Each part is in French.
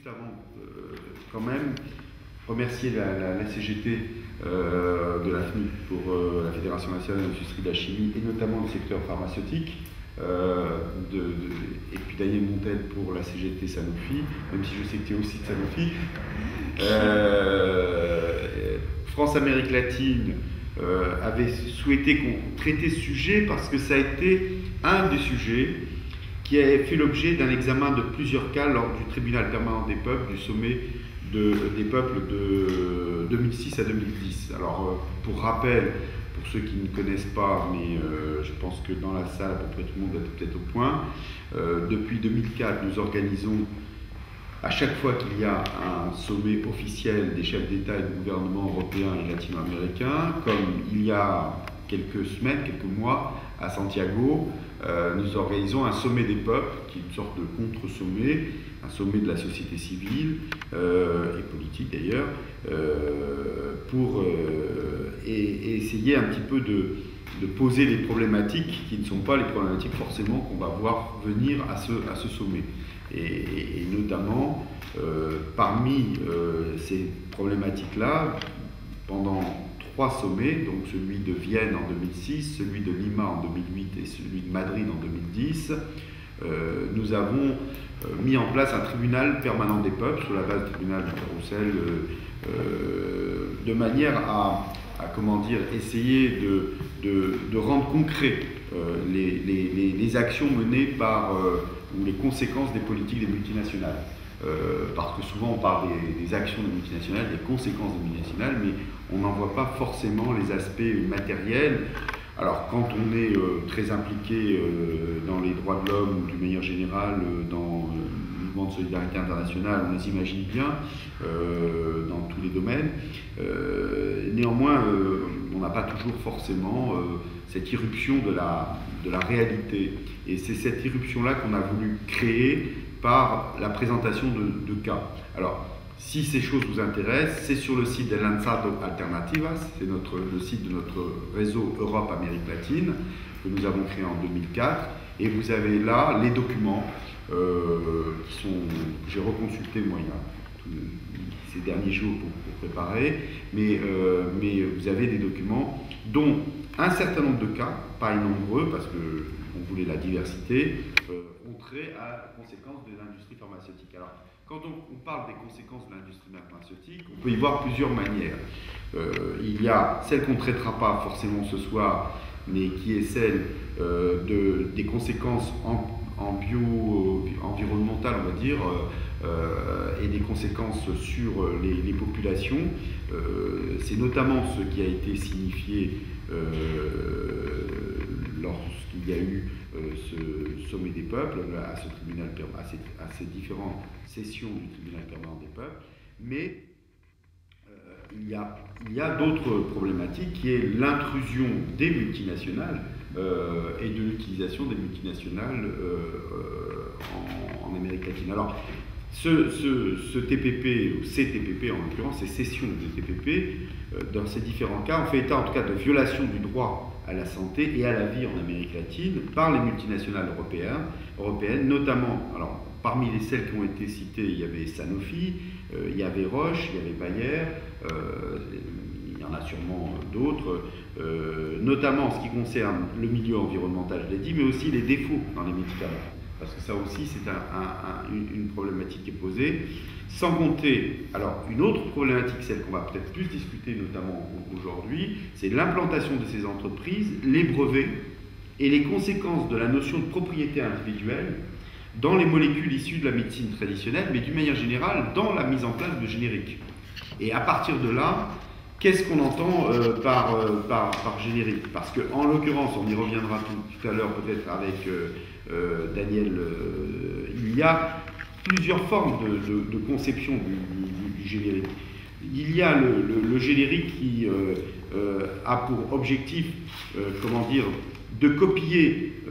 juste avant, quand même, remercier la CGT de la FNUC pour la Fédération nationale de l'industrie de la chimie et notamment le secteur pharmaceutique, et puis Daniel Montel pour la CGT Sanofi, même si je sais que tu es aussi de Sanofi. France-Amérique latine avait souhaité qu'on traitait ce sujet parce que ça a été un des sujets qui a fait l'objet d'un examen de plusieurs cas lors du tribunal permanent des peuples, du sommet des peuples de 2006 à 2010. Alors, pour rappel, pour ceux qui ne connaissent pas, mais je pense que dans la salle, à peu près tout le monde est peut-être au point, depuis 2004, nous organisons, à chaque fois qu'il y a un sommet officiel des chefs d'État et de gouvernement européens et latino-américains, comme il y a quelques semaines, quelques mois, à Santiago, nous organisons un sommet des peuples, qui est une sorte de contre-sommet, un sommet de la société civile et politique d'ailleurs, pour essayer un petit peu de poser les problématiques qui ne sont pas les problématiques forcément qu'on va voir venir à ce sommet. Et notamment, parmi ces problématiques-là, pendant 3 sommets, donc celui de Vienne en 2006, celui de Lima en 2008 et celui de Madrid en 2010, nous avons mis en place un tribunal permanent des peuples sur la base du tribunal de Bruxelles, de manière à comment dire, essayer de rendre concret les actions menées par ou les conséquences des politiques des multinationales. Parce que souvent on parle des actions des multinationales, des conséquences des multinationales, mais on n'en voit pas forcément les aspects matériels. Alors quand on est très impliqué dans les droits de l'homme ou d'une manière générale dans le mouvement de solidarité internationale, on les imagine bien dans tous les domaines. Néanmoins, on n'a pas toujours forcément cette irruption de la réalité. Et c'est cette irruption-là qu'on a voulu créer par la présentation de cas. Alors, si ces choses vous intéressent, c'est sur le site de Lanzado Alternativas, c'est le site de notre réseau Europe-Amérique latine, que nous avons créé en 2004, et vous avez là les documents qui sont, j'ai reconsulté moi ces derniers jours pour préparer, mais vous avez des documents dont un certain nombre de cas, pas nombreux parce qu'on voulait la diversité, ont trait à la conséquence de l'industrie pharmaceutique. Alors, quand on parle des conséquences de l'industrie pharmaceutique, on peut y voir plusieurs manières. Il y a celle qu'on ne traitera pas forcément ce soir, mais qui est celle des conséquences environnementales, on va dire, et des conséquences sur les populations. C'est notamment ce qui a été signifié lorsqu'il y a eu ce sommet des peuples, à ce tribunal, à ces différentes sessions du tribunal permanent des peuples, mais il y a d'autres problématiques qui est l'intrusion des multinationales et de l'utilisation des multinationales en Amérique latine. Alors, ce TPP, ou ces TPP en l'occurrence, ces sessions de TPP, dans ces différents cas, on fait état en tout cas de violation du droit à la santé et à la vie en Amérique latine par les multinationales européennes, notamment, alors parmi celles qui ont été citées, il y avait Sanofi, il y avait Roche, il y avait Bayer, il y en a sûrement d'autres, notamment en ce qui concerne le milieu environnemental, je l'ai dit, mais aussi les défauts dans les médicaments. Parce que ça aussi, c'est une problématique qui est posée. Sans compter, alors une autre problématique, celle qu'on va peut-être plus discuter notamment aujourd'hui, c'est l'implantation de ces entreprises, les brevets et les conséquences de la notion de propriété individuelle dans les molécules issues de la médecine traditionnelle, mais d'une manière générale dans la mise en place de génériques. Et à partir de là, qu'est-ce qu'on entend par générique? Parce qu'en l'occurrence, on y reviendra tout à l'heure peut-être avec Daniel, il y a plusieurs formes de conception du générique. Il y a le générique qui a pour objectif, comment dire, de copier,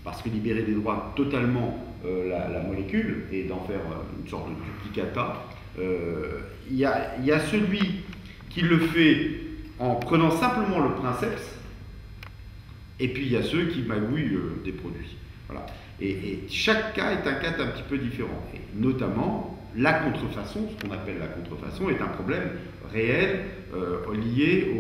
parce que libérer des droits totalement la molécule et d'en faire une sorte de duplicata. Il y a celui qui le fait en prenant simplement le princeps, et puis il y a ceux qui magouillent des produits. Voilà. Et chaque cas est un cas un petit peu différent. Et notamment, la contrefaçon, ce qu'on appelle la contrefaçon, est un problème réel lié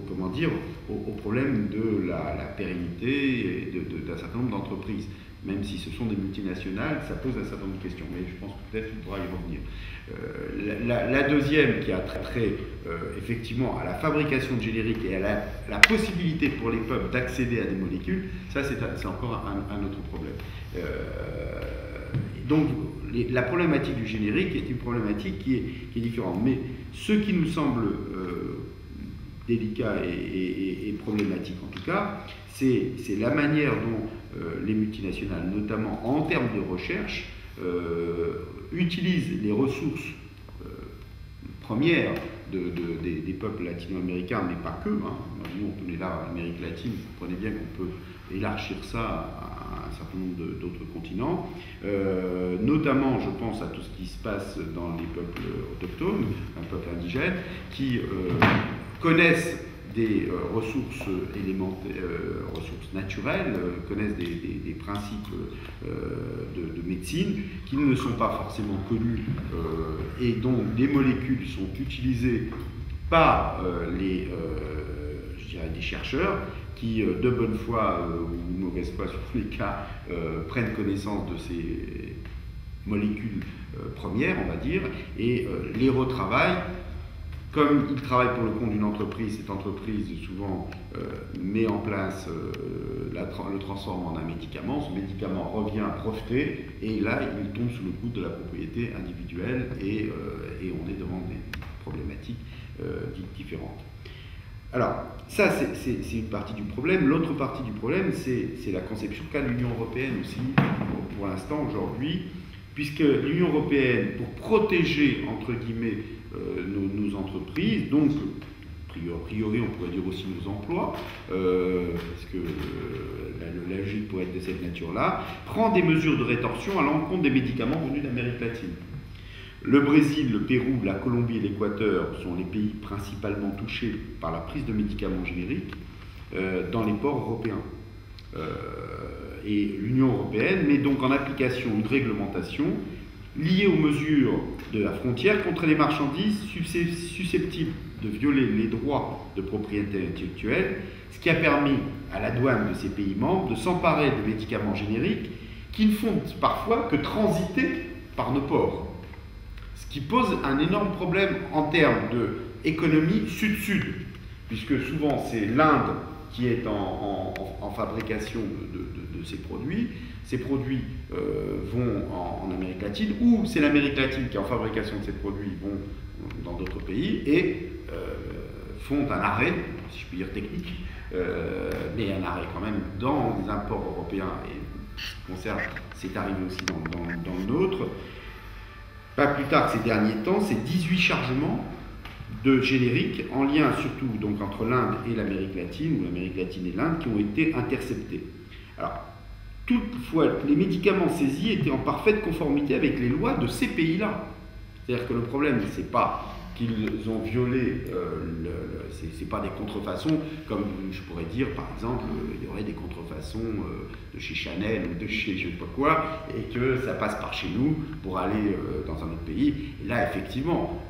comment dire, au problème de la pérennité d'un certain nombre d'entreprises. Même si ce sont des multinationales, ça pose un certain nombre de questions, mais je pense que peut-être qu'on pourra y revenir. La deuxième, qui a trait effectivement à la fabrication de génériques et à la possibilité pour les peuples d'accéder à des molécules, ça c'est encore un autre problème. Donc la problématique du générique est une problématique qui est différente. Mais ce qui nous semble délicat et problématique en tout cas, c'est la manière dont les multinationales, notamment en termes de recherche, utilisent les ressources premières des peuples latino-américains, mais pas que. Hein. Nous, on est là en Amérique latine, vous comprenez bien qu'on peut élargir ça à un certain nombre d'autres continents. Notamment, je pense à tout ce qui se passe dans les peuples autochtones, un peuple indigène, qui connaissent des ressources élémentaires, ressources naturelles, connaissent des principes de médecine qui ne sont pas forcément connus et dont les molécules sont utilisées par je dirais des chercheurs qui, de bonne foi ou de mauvaise foi sur tous les cas, prennent connaissance de ces molécules premières, on va dire, et les retravaillent. Comme il travaille pour le compte d'une entreprise, cette entreprise souvent met en place, le transforme en un médicament. Ce médicament revient breveté et là, il tombe sous le coup de la propriété individuelle et on est devant des problématiques différentes. Alors, ça, c'est une partie du problème. L'autre partie du problème, c'est la conception qu'a l'Union européenne aussi, pour l'instant, aujourd'hui, puisque l'Union européenne, pour protéger, entre guillemets, nos entreprises, donc a priori on pourrait dire aussi nos emplois, parce que la logique pourrait être de cette nature-là, prend des mesures de rétorsion à l'encontre des médicaments venus d'Amérique latine. Le Brésil, le Pérou, la Colombie et l'Équateur sont les pays principalement touchés par la prise de médicaments génériques dans les ports européens. Et l'Union européenne met donc en application une réglementation liée aux mesures de la frontière contre les marchandises susceptibles de violer les droits de propriété intellectuelle, ce qui a permis à la douane de ces pays membres de s'emparer de médicaments génériques qui ne font parfois que transiter par nos ports. Ce qui pose un énorme problème en termes d'économie sud-sud, puisque souvent c'est l'Inde qui est en fabrication de ces produits. Ces produits vont en Amérique latine, ou c'est l'Amérique latine qui est en fabrication de ces produits, vont dans d'autres pays et font un arrêt, si je puis dire technique, mais un arrêt quand même dans les imports européens et conserve, c'est arrivé aussi dans le nôtre. Pas plus tard que ces derniers temps, c'est 18 chargements de génériques en lien surtout donc entre l'Inde et l'Amérique latine, ou l'Amérique latine et l'Inde, qui ont été interceptés. Alors, toutefois, les médicaments saisis étaient en parfaite conformité avec les lois de ces pays-là. C'est-à-dire que le problème, c'est pas qu'ils ont violé, c'est pas des contrefaçons, comme je pourrais dire, par exemple, il y aurait des contrefaçons de chez Chanel ou de chez je ne sais pas quoi, et que ça passe par chez nous pour aller dans un autre pays. Et là, effectivement,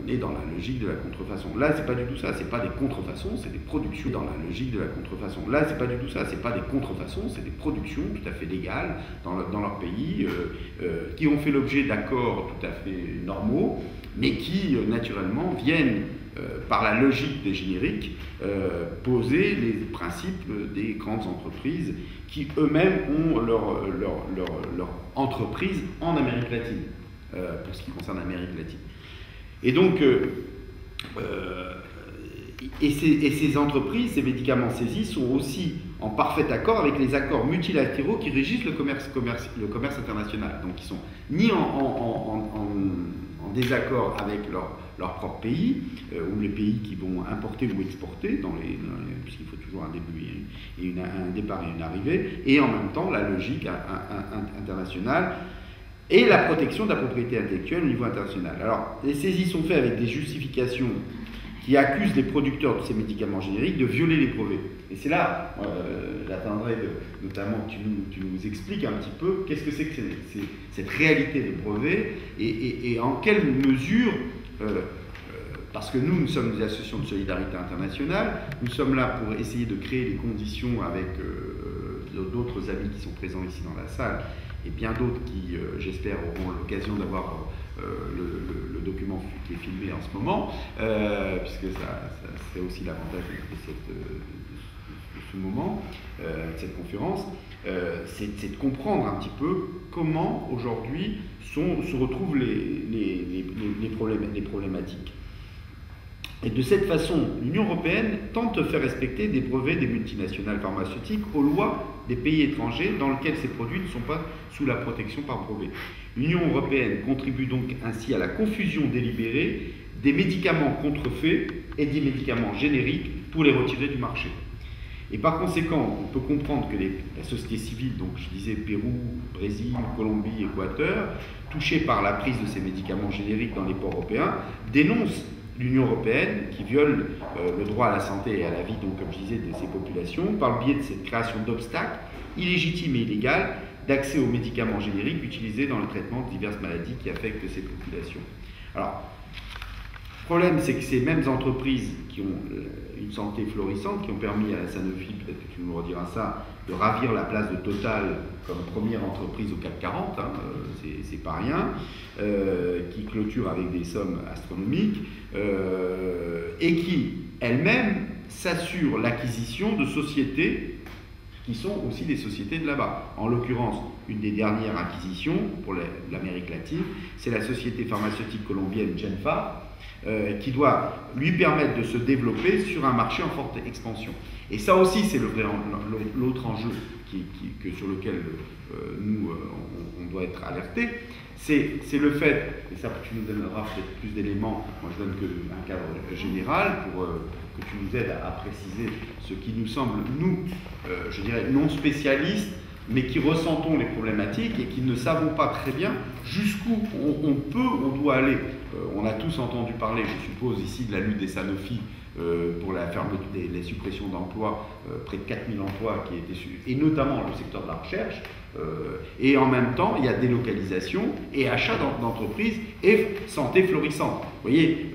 on est dans la logique de la contrefaçon. Là, c'est pas du tout ça, c'est pas des contrefaçons, c'est des productions dans la logique de la contrefaçon. Là, c'est pas du tout ça, c'est pas des contrefaçons, c'est des productions tout à fait légales dans leur pays, qui ont fait l'objet d'accords tout à fait normaux, mais qui, naturellement, viennent, par la logique des génériques, poser les principes des grandes entreprises qui, eux-mêmes, ont leur entreprise en Amérique latine, pour ce qui concerne l'Amérique latine. Et donc, ces entreprises, ces médicaments saisis, sont aussi en parfait accord avec les accords multilatéraux qui régissent le commerce international. Donc, ils sont ni en désaccord avec leur propre pays, ou les pays qui vont importer ou exporter, puisqu'il faut toujours un début et un départ et une arrivée, et en même temps la logique internationale et la protection de la propriété intellectuelle au niveau international. Alors, les saisies sont faites avec des justifications qui accusent les producteurs de ces médicaments génériques de violer les brevets. Et c'est là, j'attendrai notamment que tu nous expliques un petit peu qu'est-ce que c'est que cette réalité des brevets et en quelle mesure, parce que nous sommes des associations de solidarité internationale, nous sommes là pour essayer de créer les conditions avec d'autres amis qui sont présents ici dans la salle et bien d'autres qui, j'espère, auront l'occasion d'avoir le document qui est filmé en ce moment, puisque c'est aussi l'avantage de ce moment, de cette conférence, c'est de comprendre un petit peu comment aujourd'hui se retrouvent les problématiques. Et de cette façon, l'Union européenne tente de faire respecter des brevets des multinationales pharmaceutiques aux lois des pays étrangers dans lesquels ces produits ne sont pas sous la protection par brevet. L'Union européenne contribue donc ainsi à la confusion délibérée des médicaments contrefaits et des médicaments génériques pour les retirer du marché. Et par conséquent, on peut comprendre que la société civile, donc je disais Pérou, Brésil, Colombie, Équateur, touchée par la prise de ces médicaments génériques dans les ports européens, dénonce l'Union européenne qui viole le droit à la santé et à la vie, donc comme je disais, de ces populations, par le biais de cette création d'obstacles illégitimes et illégales d'accès aux médicaments génériques utilisés dans le traitement de diverses maladies qui affectent ces populations. Alors, le problème, c'est que ces mêmes entreprises qui ont une santé florissante, qui ont permis à la Sanofi, peut-être que tu nous rediras ça, de ravir la place de Total comme première entreprise au CAC 40, hein, c'est pas rien, qui clôture avec des sommes astronomiques, et qui, elles-mêmes, s'assurent l'acquisition de sociétés qui sont aussi des sociétés de là-bas. En l'occurrence, une des dernières acquisitions pour l'Amérique latine, c'est la société pharmaceutique colombienne Genfa, qui doit lui permettre de se développer sur un marché en forte expansion. Et ça aussi, c'est l'autre enjeu sur lequel nous, on doit être alerté, c'est le fait, et ça tu nous donneras peut-être plus d'éléments, moi je donne qu'un cadre général pour que tu nous aides à préciser ce qui nous semble, nous, je dirais, non spécialistes, mais qui ressentons les problématiques et qui ne savons pas très bien jusqu'où on doit aller. On a tous entendu parler, je suppose, ici de la lutte des Sanofi pour la suppression d'emplois, près de 4000 emplois qui étaient et notamment le secteur de la recherche, et en même temps, il y a délocalisation et achat d'entreprises et santé florissante. Vous voyez,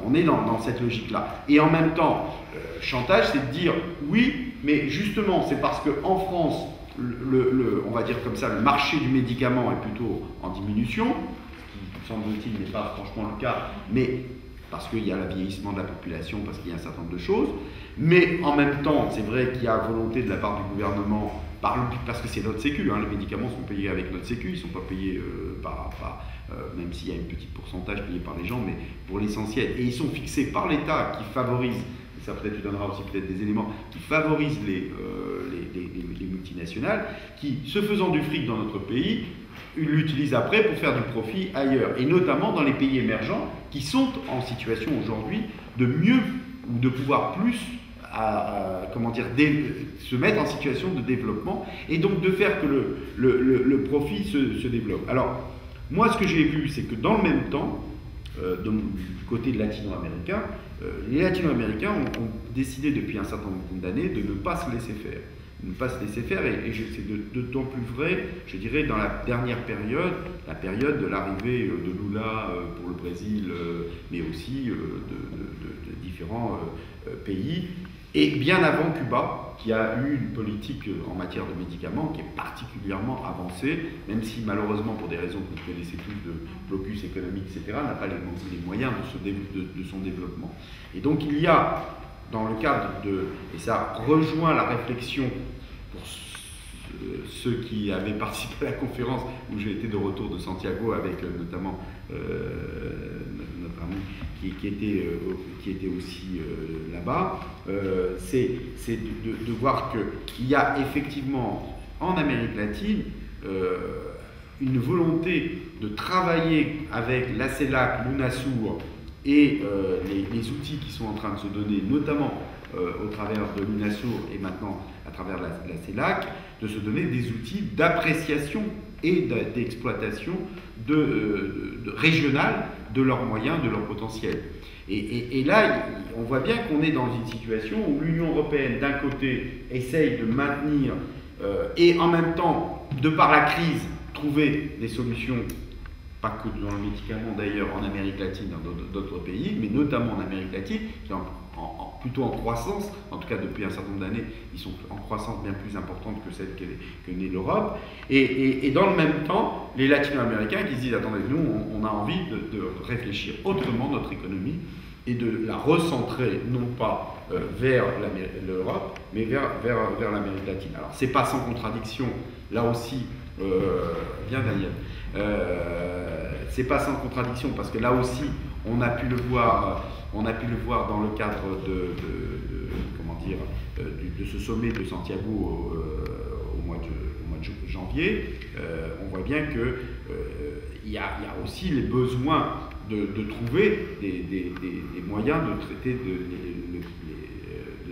on est dans cette logique-là. Et en même temps, chantage, c'est de dire oui, mais justement, c'est parce qu'en France, on va dire comme ça, le marché du médicament est plutôt en diminution, ce qui semble-t-il n'est pas franchement le cas, mais parce qu'il y a le vieillissement de la population, parce qu'il y a un certain nombre de choses, mais en même temps, c'est vrai qu'il y a volonté de la part du gouvernement, parce que c'est notre sécu, hein, les médicaments sont payés avec notre sécu, ils ne sont pas payés même s'il y a un petit pourcentage payé par les gens, mais pour l'essentiel, et ils sont fixés par l'État qui favorise, et ça peut-être tu donneras aussi peut-être des éléments, qui favorisent les multinationales, qui, se faisant du fric dans notre pays, l'utilisent après pour faire du profit ailleurs, et notamment dans les pays émergents qui sont en situation aujourd'hui de mieux ou de pouvoir plus se mettre en situation de développement et donc de faire que le profit se développe. Alors, moi, ce que j'ai vu, c'est que dans le même temps, du côté de latino-américains, les latino-américains ont décidé depuis un certain nombre d'années de ne pas se laisser faire. Ne pas se laisser faire, et c'est d'autant plus vrai, je dirais, dans la dernière période, la période de l'arrivée de Lula pour le Brésil, mais aussi de différents pays, et bien avant Cuba, qui a eu une politique en matière de médicaments qui est particulièrement avancée, même si malheureusement, pour des raisons que vous connaissez tous, de blocus économique, etc., n'a pas les moyens de son développement. Et donc il y a, dans le cadre et ça rejoint la réflexion pour ceux qui avaient participé à la conférence où j'ai été de retour de Santiago avec notamment notre ami qui était aussi là-bas, c'est de voir qu'il y a effectivement en Amérique latine une volonté de travailler avec la CELAC, l'UNASUR et les outils qui sont en train de se donner, notamment au travers de l'UNASUR et maintenant à travers la CELAC, de se donner des outils d'appréciation et d'exploitation régionale de leurs moyens, de leur potentiel. Et là, on voit bien qu'on est dans une situation où l'Union européenne, d'un côté, essaye de maintenir et en même temps, de par la crise, trouver des solutions, pas que dans le médicament d'ailleurs, en Amérique latine, dans d'autres pays, mais notamment en Amérique latine, qui est plutôt en croissance, en tout cas depuis un certain nombre d'années, ils sont en croissance bien plus importante que celle que n'est l'Europe. Et dans le même temps, les latino-américains qui se disent, attendez, nous, on a envie de réfléchir autrement notre économie et de la recentrer, non pas vers l'Europe, mais vers l'Amérique latine. Alors, c'est pas sans contradiction, là aussi, bien Daniel, c'est pas sans contradiction, parce que là aussi, on a pu le voir dans le cadre de ce sommet de Santiago au mois de janvier. On voit bien qu'il y a aussi les besoins de trouver des moyens de traiter,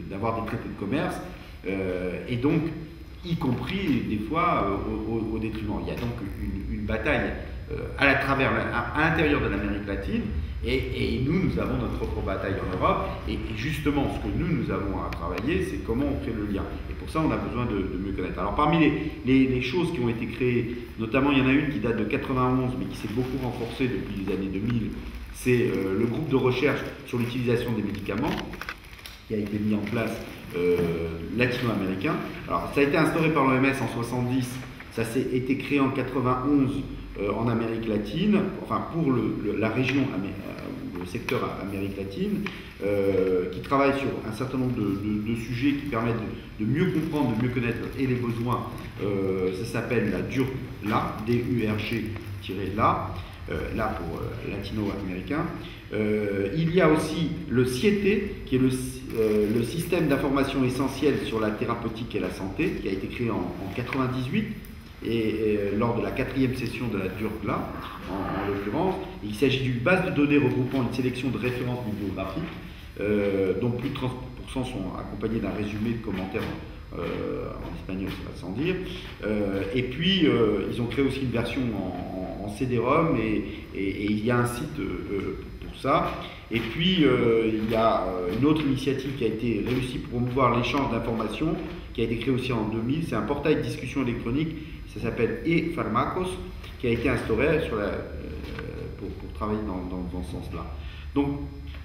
d'avoir des traités de commerce, et donc, y compris des fois au détriment. Il y a donc une bataille à l'intérieur de l'Amérique latine, et nous avons notre propre bataille en Europe, et justement ce que nous avons à travailler, c'est comment on crée le lien. Et pour ça, on a besoin de mieux connaître. Alors parmi les choses qui ont été créées, notamment il y en a une qui date de 91, mais qui s'est beaucoup renforcée depuis les années 2000, c'est le groupe de recherche sur l'utilisation des médicaments, qui a été mis en place latino-américain. Alors ça a été instauré par l'OMS en 70, ça s'est été créé en 91 en Amérique latine, enfin pour la région, le secteur Amérique latine, qui travaille sur un certain nombre de sujets qui permettent de mieux comprendre, de mieux connaître et les besoins. Ça s'appelle la DURG-LA, D-U-R-G-LA, là pour latino-américain. Il y a aussi le CIETE, qui est le système d'information essentiel sur la thérapeutique et la santé, qui a été créé en 98, et lors de la 4e session de la DURG-LA, en l'occurrence. Il s'agit d'une base de données regroupant une sélection de références bibliographiques, dont plus de 30% sont accompagnés d'un résumé de commentaires en espagnol, ça va sans dire. Et puis, ils ont créé aussi une version en CD-ROM, et il y a un site pour ça. Et puis, il y a une autre initiative qui a été réussie pour promouvoir l'échange d'informations, qui a été créée aussi en 2000. C'est un portail de discussion électronique, ça s'appelle e-Pharmacos, qui a été instauré pour travailler dans ce sens-là. Donc,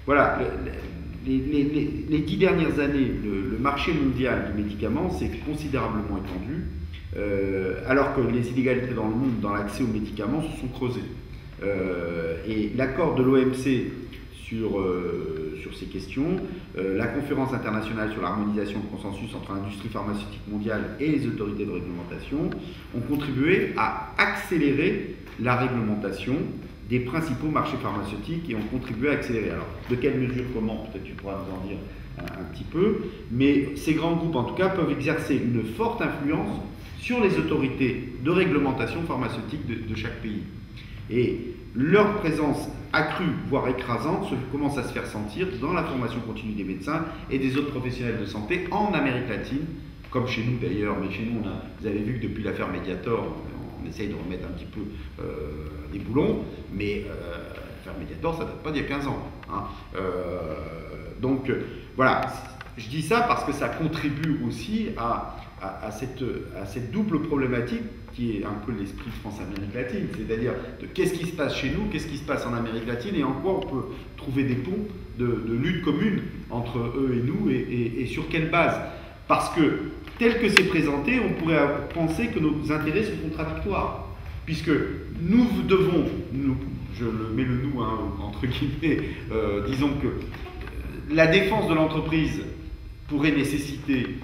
voilà, les 10 dernières années, le marché mondial du médicament s'est considérablement étendu, alors que les inégalités dans le monde dans l'accès aux médicaments se sont creusées. Et l'accord de l'OMC sur ces questions, la conférence internationale sur l'harmonisation de consensus entre l'industrie pharmaceutique mondiale et les autorités de réglementation ont contribué à accélérer la réglementation des principaux marchés pharmaceutiques et ont contribué à accélérer. Alors, de quelle mesure, comment, peut-être tu pourras nous en dire un petit peu, mais ces grands groupes, en tout cas, peuvent exercer une forte influence sur les autorités de réglementation pharmaceutique de chaque pays. Et leur présence accrue, voire écrasante, commence à se faire sentir dans la formation continue des médecins et des autres professionnels de santé en Amérique latine, comme chez nous d'ailleurs, mais chez nous, vous avez vu que depuis l'affaire Mediator, on essaye de remettre un petit peu des boulons, mais l'affaire Mediator, ça ne date pas d'il y a 15 ans. Hein. Donc voilà, je dis ça parce que ça contribue aussi à cette double problématique qui est un peu l'esprit de France-Amérique latine, c'est-à-dire de qu'est-ce qui se passe chez nous, qu'est-ce qui se passe en Amérique latine et en quoi on peut trouver des ponts de lutte commune entre eux et nous et sur quelle base. Parce que tel que c'est présenté, on pourrait penser que nos intérêts sont contradictoires, puisque nous devons, je mets le nous hein, entre guillemets, disons que la défense de l'entreprise pourrait nécessiter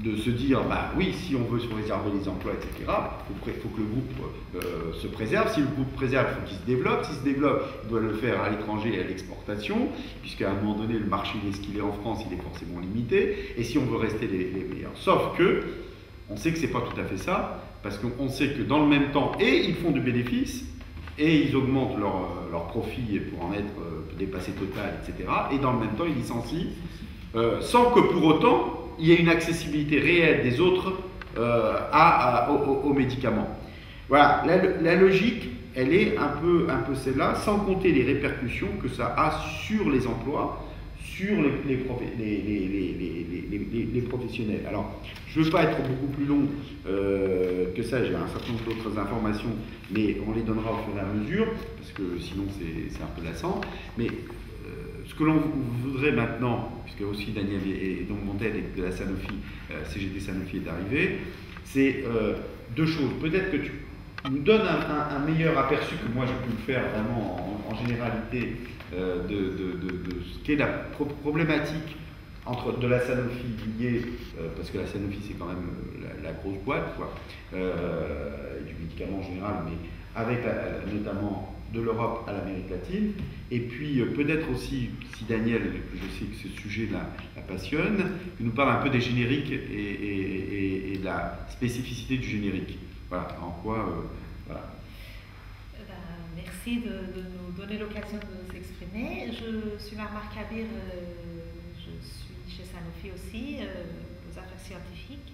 de se dire, bah oui, si on veut se préserver les emplois, etc., il faut que le groupe se préserve. Si le groupe préserve, il faut qu'il se développe. S'il se développe, il doit le faire à l'étranger et à l'exportation, puisqu'à un moment donné, le marché, il est ce qu'il est en France, il est forcément limité. Et si on veut rester les meilleurs. Sauf que, on sait que c'est pas tout à fait ça, parce qu'on sait que dans le même temps, et ils font du bénéfice, et ils augmentent leur profit pour en être dépassé total, etc. Et dans le même temps, ils licencient, sans que pour autant, il y ait une accessibilité réelle des autres aux médicaments. Voilà, la logique, elle est un peu celle-là, sans compter les répercussions que ça a sur les emplois, sur les professionnels. Alors, je ne veux pas être beaucoup plus long que ça, j'ai un certain nombre d'autres informations, mais on les donnera au fur et à mesure, parce que sinon c'est un peu lassant. Mais ce que l'on voudrait maintenant, puisque aussi Daniel et donc Montel de la Sanofi, CGT Sanofi est arrivé, c'est deux choses. Peut-être que tu nous donnes un meilleur aperçu que moi j'ai pu le faire vraiment en généralité de ce qu'est la problématique de la Sanofi liée, parce que la Sanofi c'est quand même la grosse boîte quoi, du médicament en général, mais avec notamment de l'Europe à l'Amérique latine, et puis peut-être aussi, si Daniel, je sais que ce sujet la passionne, il nous parle un peu des génériques et de la spécificité du générique. Voilà, en quoi... voilà. Merci de nous donner l'occasion de s'exprimer. Je suis Marc Kabir, je suis chez Sanofi aussi, aux affaires scientifiques.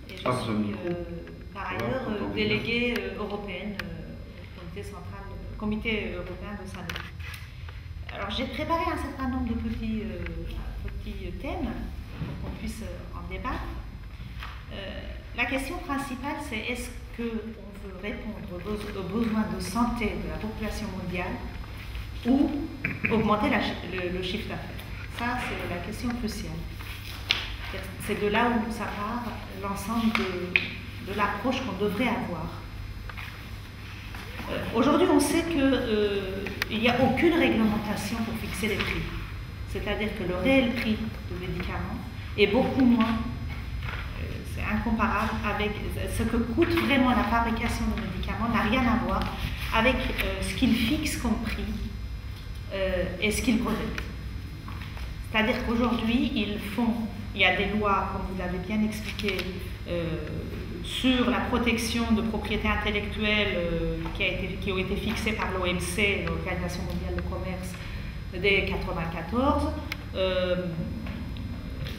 Et je suis par ailleurs déléguée européenne au comité européen de Sanofi. Alors j'ai préparé un certain nombre de petits thèmes pour qu'on puisse en débattre. La question principale, c'est est-ce qu'on veut répondre aux besoins de santé de la population mondiale ou augmenter le chiffre d'affaires? Ça, c'est la question cruciale. C'est de là où ça part l'ensemble de l'approche qu'on devrait avoir. Aujourd'hui, on sait qu'il n'y a aucune réglementation pour fixer les prix. C'est-à-dire que le réel prix de médicaments est beaucoup moins, c'est incomparable avec ce que coûte vraiment la fabrication de médicaments, n'a rien à voir avec ce qu'ils fixent comme prix et ce qu'ils projettent. C'est-à-dire qu'aujourd'hui, il y a des lois, comme vous l'avez bien expliqué, sur la protection de propriété intellectuelle qui ont été fixées par l'OMC, l'Organisation mondiale du commerce, dès 1994,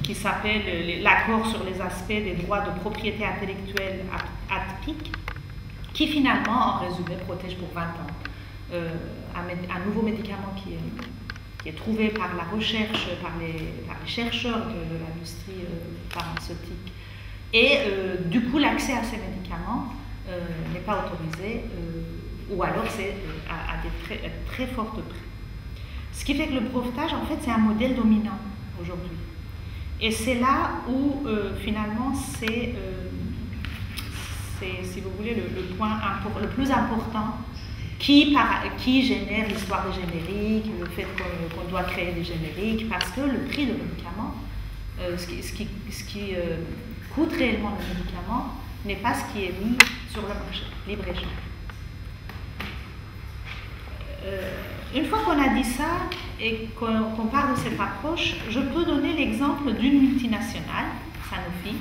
qui s'appelle l'accord sur les aspects des droits de propriété intellectuelle atypiques, qui finalement, en résumé, protège pour 20 ans un nouveau médicament qui est trouvé par la recherche, par les chercheurs de l'industrie pharmaceutique. Et du coup, l'accès à ces médicaments n'est pas autorisé, ou alors c'est à des très fortes prix. Ce qui fait que le brevetage, en fait, c'est un modèle dominant aujourd'hui. Et c'est là où, finalement, c'est, si vous voulez, le point le plus important qui génère l'histoire des génériques, le fait qu'on doit créer des génériques, parce que le prix de médicaments, ce qui coûte réellement le médicament, n'est pas ce qui est mis sur le marché, libre-échange. Une fois qu'on a dit ça et qu'on parle de cette approche, je peux donner l'exemple d'une multinationale, Sanofi,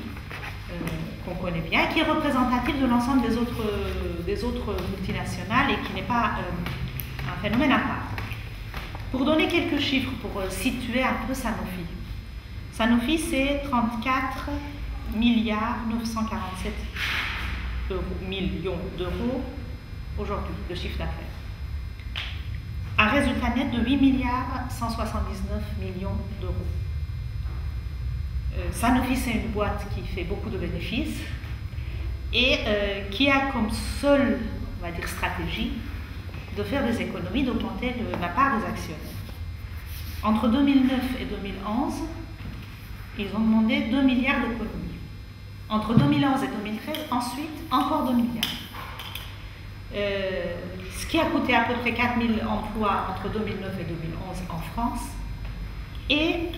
qu'on connaît bien, qui est représentative de l'ensemble des autres multinationales et qui n'est pas un phénomène à part. Pour donner quelques chiffres, pour situer un peu Sanofi. Sanofi, c'est 34 milliards 947 millions d'euros aujourd'hui de chiffre d'affaires. Un résultat net de 8 milliards 179 millions d'euros. Sanofi, c'est une boîte qui fait beaucoup de bénéfices et qui a comme seule, on va dire, stratégie de faire des économies, d'augmenter la part des actionnaires. Entre 2009 et 2011, ils ont demandé 2 milliards d'économies. Entre 2011 et 2013, ensuite, encore 2 milliards. Ce qui a coûté à peu près 4000 emplois entre 2009 et 2011 en France, et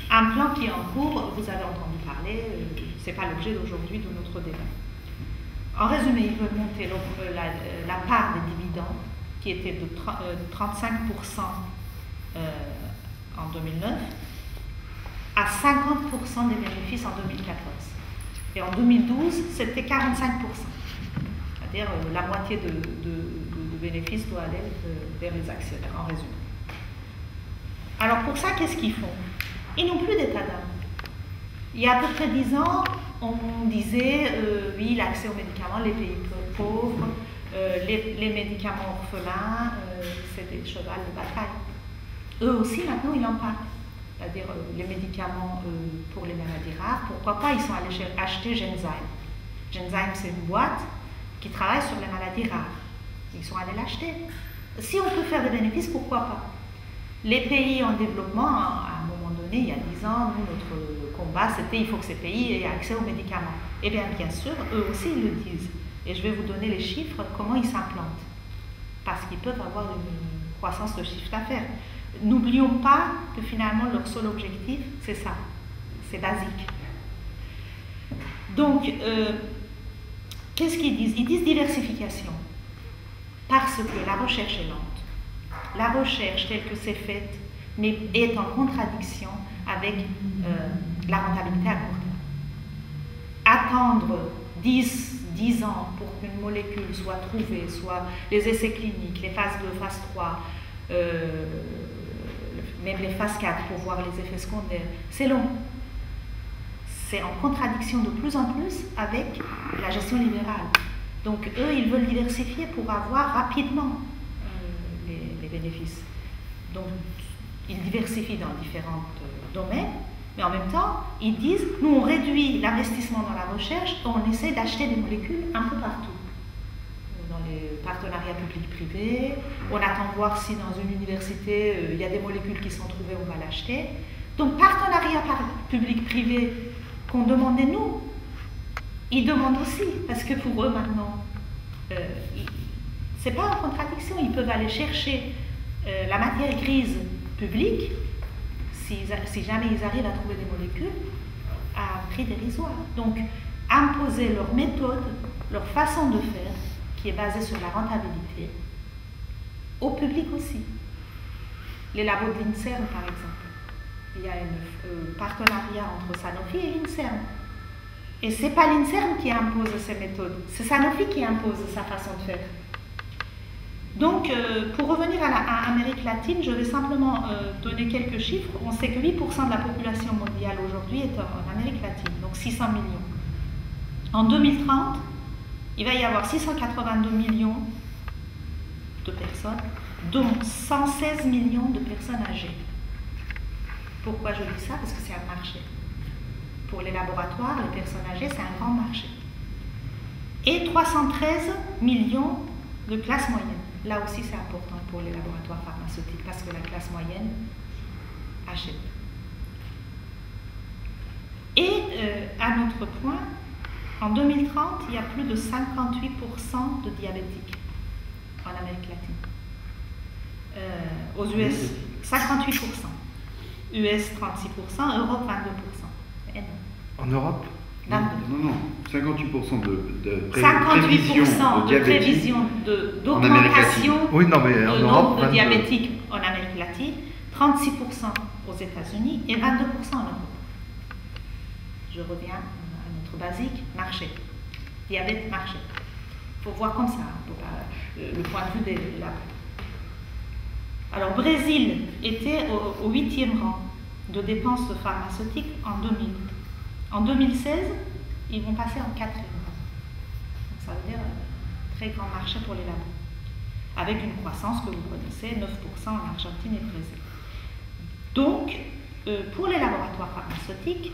un plan qui est en cours, vous avez entendu parler, ce n'est pas l'objet d'aujourd'hui de notre débat. En résumé, ils veulent monter la part des dividendes, qui était de 35% en 2009, à 50% des bénéfices en 2014. Et en 2012, c'était 45%. C'est-à-dire la moitié de bénéfices doit aller vers les actionnaires, en résumé. Alors pour ça, qu'est-ce qu'ils font? Ils n'ont plus d'état d'âme. Il y a à peu près 10 ans, on disait, oui, l'accès aux médicaments, les pays pauvres, Les médicaments orphelins, c'est des chevals de bataille. Eux aussi, maintenant, ils en parlent. C'est-à-dire les médicaments pour les maladies rares, pourquoi pas, ils sont allés acheter Genzyme. Genzyme, c'est une boîte qui travaille sur les maladies rares. Ils sont allés l'acheter. Si on peut faire des bénéfices, pourquoi pas? Les pays en développement, à un moment donné, il y a 10 ans, nous, notre combat, c'était il faut que ces pays aient accès aux médicaments. Eh bien sûr, eux aussi, ils le disent. Et je vais vous donner les chiffres, comment ils s'implantent. Parce qu'ils peuvent avoir une croissance de chiffre d'affaires. N'oublions pas que finalement, leur seul objectif, c'est ça. C'est basique. Donc, qu'est-ce qu'ils disent? Ils disent diversification. Parce que la recherche est lente. La recherche telle que c'est faite est en contradiction avec la rentabilité à court terme. Attendre 10 ans pour qu'une molécule soit trouvée, soit les essais cliniques, les phases 2, phase 3, même les phases 4 pour voir les effets secondaires, c'est long. C'est en contradiction de plus en plus avec la gestion libérale. Donc eux, ils veulent diversifier pour avoir rapidement les bénéfices. Donc ils diversifient dans différents domaines, mais en même temps, ils disent, nous on réduit l'investissement dans la recherche, on essaie d'acheter des molécules un peu partout. Dans les partenariats publics-privés, on attend voir si dans une université, il y a des molécules qui sont trouvées, on va l'acheter. Donc partenariat public-privé qu'on demandait nous, ils demandent aussi, parce que pour eux maintenant, c'est pas en contradiction, ils peuvent aller chercher la matière grise publique, si jamais ils arrivent à trouver des molécules, à un prix dérisoire. Donc, imposer leur méthode, leur façon de faire, qui est basée sur la rentabilité, au public aussi. Les labos de l'INSERM, par exemple. Il y a un partenariat entre Sanofi et l'INSERM. Et ce n'est pas l'INSERM qui impose ces méthodes, c'est Sanofi qui impose sa façon de faire. Donc, pour revenir à l'Amérique latine, je vais simplement donner quelques chiffres. On sait que 8% de la population mondiale aujourd'hui est en Amérique latine, donc 600 millions. En 2030, il va y avoir 682 millions de personnes, dont 116 millions de personnes âgées. Pourquoi je dis ça? Parce que c'est un marché. Pour les laboratoires, les personnes âgées, c'est un grand marché. Et 313 millions de classe moyenne. Là aussi, c'est important pour les laboratoires pharmaceutiques parce que la classe moyenne achète. Et un autre point, en 2030, il y a plus de 58% de diabétiques en Amérique latine. Aux US, 58%. US, 36%, Europe, 22%. C'est énorme. En Europe? 22. Non, 58% de 58% de prévision d'augmentation oui, non, mais en du Europe, nombre de diabétiques en Amérique latine, 36% aux États-Unis et 22% en Europe. Je reviens à notre basique, marché. Diabète, marché. Il faut voir comme ça, le point de vue des labos. Alors, Brésil était au 8e rang de dépenses pharmaceutiques en 2000. En 2016, ils vont passer en 4e rang. Donc, ça veut dire un très grand marché pour les labos. Avec une croissance que vous connaissez, 9% en Argentine et Brésil. Donc, pour les laboratoires pharmaceutiques,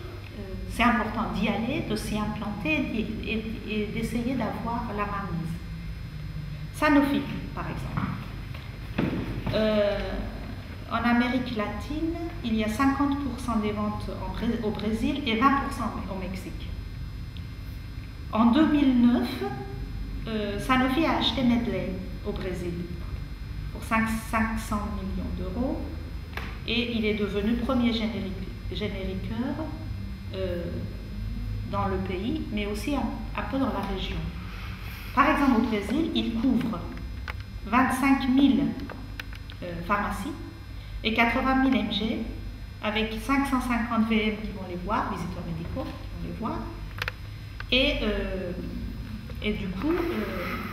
c'est important d'y aller, de s'y implanter et d'essayer d'avoir la mainmise. Sanofi, par exemple. En Amérique latine, il y a 50% des ventes au Brésil et 20% au Mexique. En 2009, Sanofi a acheté Medley au Brésil pour 500 millions d'euros et il est devenu premier génériqueur dans le pays, mais aussi un peu dans la région. Par exemple, au Brésil, il couvre 25 000 pharmacies et 80 000 MG avec 550 VM qui vont les voir, visiteurs médicaux qui vont les voir. Et du coup,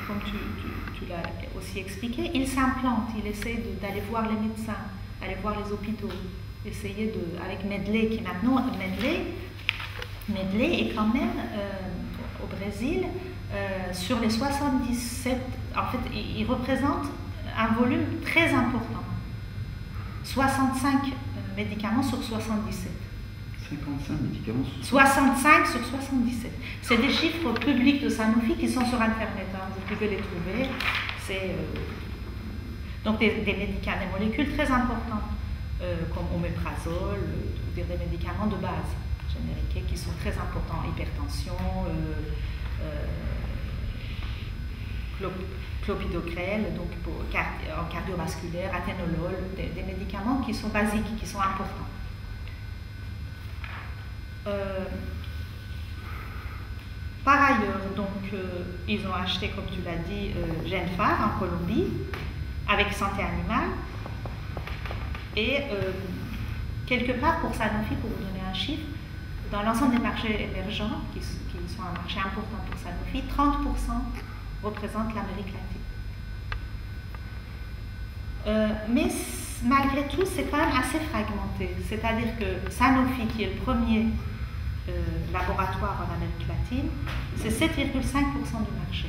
comme tu l'as aussi expliqué, il s'implante, il essaie d'aller voir les médecins, aller voir les hôpitaux, essayer avec Medley qui maintenant, Medley est quand même au Brésil, sur les 77 en fait, ils représentent un volume très important. 65 médicaments sur 77. 55 médicaments sur 65 sur 77. C'est des chiffres publics de Sanofi qui sont sur Internet, hein, vous pouvez les trouver. C'est donc des médicaments, des molécules très importantes, comme oméprazole, des médicaments de base génériques qui sont très importants, hypertension, clopidogrel, donc en cardiovasculaire, athénolol, des médicaments qui sont basiques, qui sont importants. Par ailleurs, donc, ils ont acheté, comme tu l'as dit, Genfar en Colombie, avec Santé Animale. Et quelque part, pour Sanofi, pour vous donner un chiffre, dans l'ensemble des marchés émergents, qui sont un marché important pour Sanofi, 30% représentent l'Amérique latine. Mais malgré tout, c'est quand même assez fragmenté. C'est-à-dire que Sanofi, qui est le premier laboratoire en Amérique latine, c'est 7,5% du marché.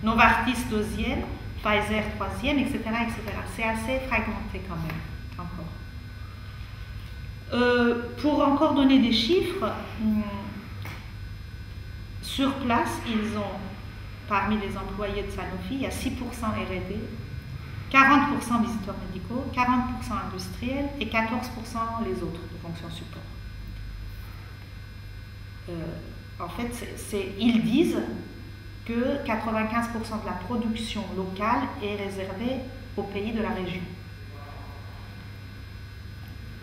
Novartis, deuxième, Pfizer, troisième, etc. etc. C'est assez fragmenté quand même, encore. Pour encore donner des chiffres, sur place, ils ont, parmi les employés de Sanofi, il y a 6% R&D, 40% visiteurs médicaux, 40% industriels et 14% les autres de fonctions support. En fait, ils disent que 95% de la production locale est réservée aux pays de la région.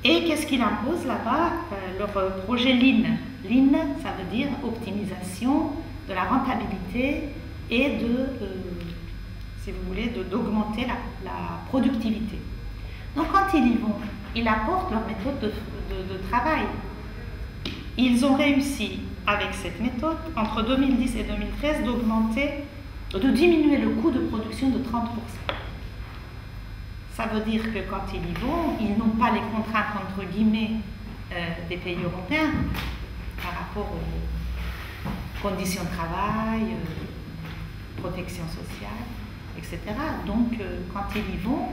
Et qu'est-ce qu'ils imposent là-bas? Leur projet Lean. Lean, ça veut dire optimisation de la rentabilité et si vous voulez, d'augmenter la productivité. Donc quand ils y vont, ils apportent leur méthode de travail. Ils ont réussi, avec cette méthode, entre 2010 et 2013, de diminuer le coût de production de 30%. Ça veut dire que quand ils y vont, ils n'ont pas les contraintes, entre guillemets, des pays européens par rapport aux conditions de travail, protection sociale, etc. Donc, quand ils y vont,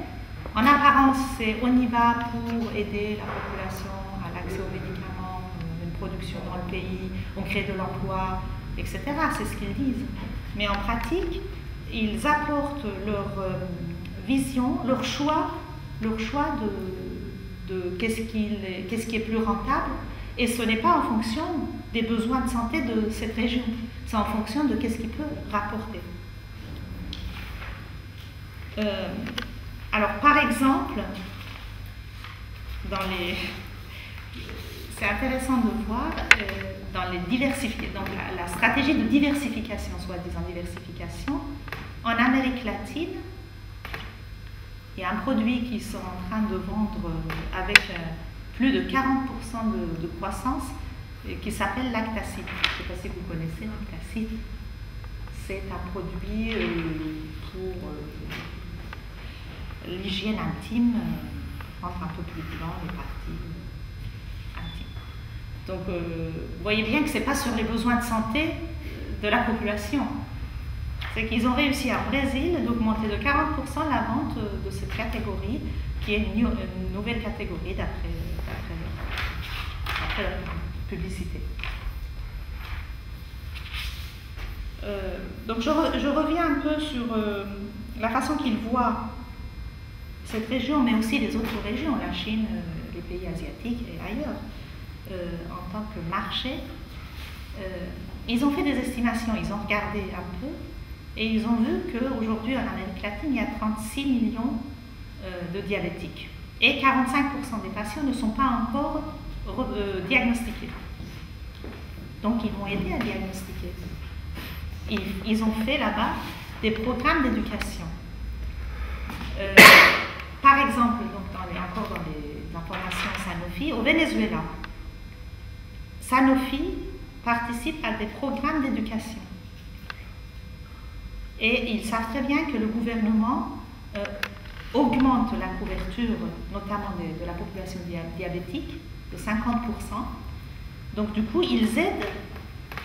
en apparence, on y va pour aider la population à l'accès aux médicaments, une production dans le pays, on crée de l'emploi, etc. C'est ce qu'ils disent. Mais en pratique, ils apportent leur vision, leur choix de qu'est-ce qui est plus rentable, et ce n'est pas en fonction des besoins de santé de cette région, c'est en fonction de qu'est-ce qui peut rapporter. Alors, par exemple, c'est intéressant de voir dans donc la stratégie de diversification, soi-disant diversification, en Amérique latine, il y a un produit qu'ils sont en train de vendre avec plus de 40% de croissance qui s'appelle Lactacide. Je ne sais pas si vous connaissez Lactacide. C'est un produit pour l'hygiène intime, entre un peu plus blanc, les parties intimes. Donc, vous voyez bien que ce n'est pas sur les besoins de santé de la population. C'est qu'ils ont réussi au Brésil d'augmenter de 40% la vente de cette catégorie, qui est une nouvelle catégorie d'après la publicité. Donc je reviens un peu sur la façon qu'ils voient cette région, mais aussi les autres régions, la Chine, les pays asiatiques et ailleurs, en tant que marché. Ils ont fait des estimations, ils ont regardé un peu, et ils ont vu qu'aujourd'hui en Amérique latine, il y a 36 millions de diabétiques. Et 45% des patients ne sont pas encore diagnostiqués. Donc ils vont aider à diagnostiquer. Ils ont fait là-bas des programmes d'éducation. Par exemple, donc encore dans les informations Sanofi, au Venezuela, Sanofi participe à des programmes d'éducation. Et ils savent très bien que le gouvernement augmente la couverture, notamment de la population diabétique, de 50%. Donc du coup,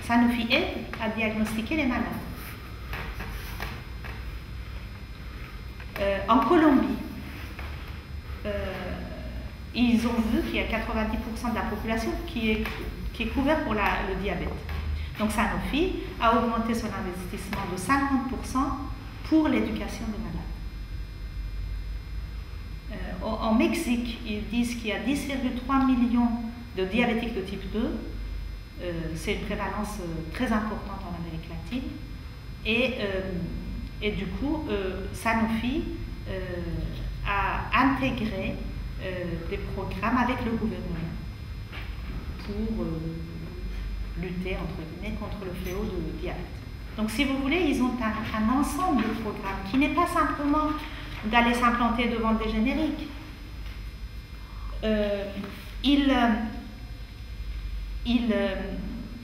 Sanofi aide à diagnostiquer les malades. En Colombie, ils ont vu qu'il y a 90% de la population qui est couverte pour le diabète. Donc Sanofi a augmenté son investissement de 50% pour l'éducation des malades. En Mexique, ils disent qu'il y a 10,3 millions de diabétiques de type 2. C'est une prévalence très importante en Amérique latine. Et du coup, Sanofi a intégré des programmes avec le gouvernement pour lutter, entre guillemets, contre le fléau de diabète. Donc, si vous voulez, ils ont un ensemble de programmes qui n'est pas simplement d'aller s'implanter devant des génériques. Ils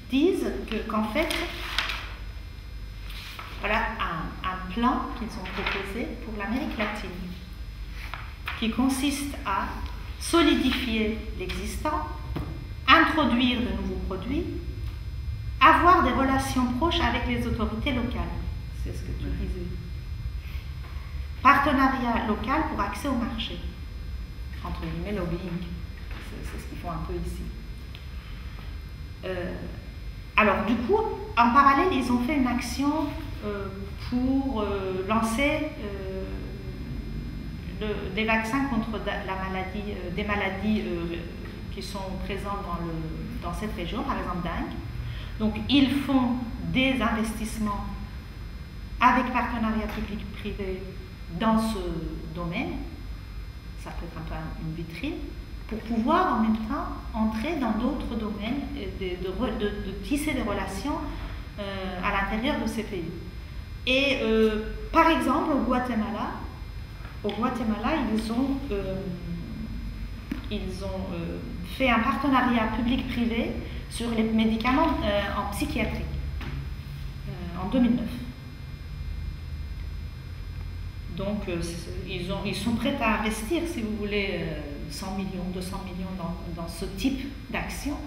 disent qu'en fait, voilà un plan qu'ils ont proposé pour l'Amérique latine, qui consiste à solidifier l'existant, introduire de nouveaux produits, avoir des relations proches avec les autorités locales. C'est ce que tu disais. Partenariat local pour accès au marché. Entre guillemets, lobbying. C'est ce qu'ils font un peu ici. Alors, du coup, en parallèle, ils ont fait une action pour lancer des vaccins contre des maladies qui sont présentes dans cette région, par exemple dengue. Donc, ils font des investissements avec partenariat public-privé dans ce domaine. Ça peut être un peu une vitrine, pour pouvoir en même temps entrer dans d'autres domaines et de tisser des relations à l'intérieur de ces pays. Et par exemple, au Guatemala, ils ont fait un partenariat public-privé sur les médicaments en psychiatrie en 2009. Donc, ils sont prêts à investir, si vous voulez, 100 millions, 200 millions dans ce type d'action,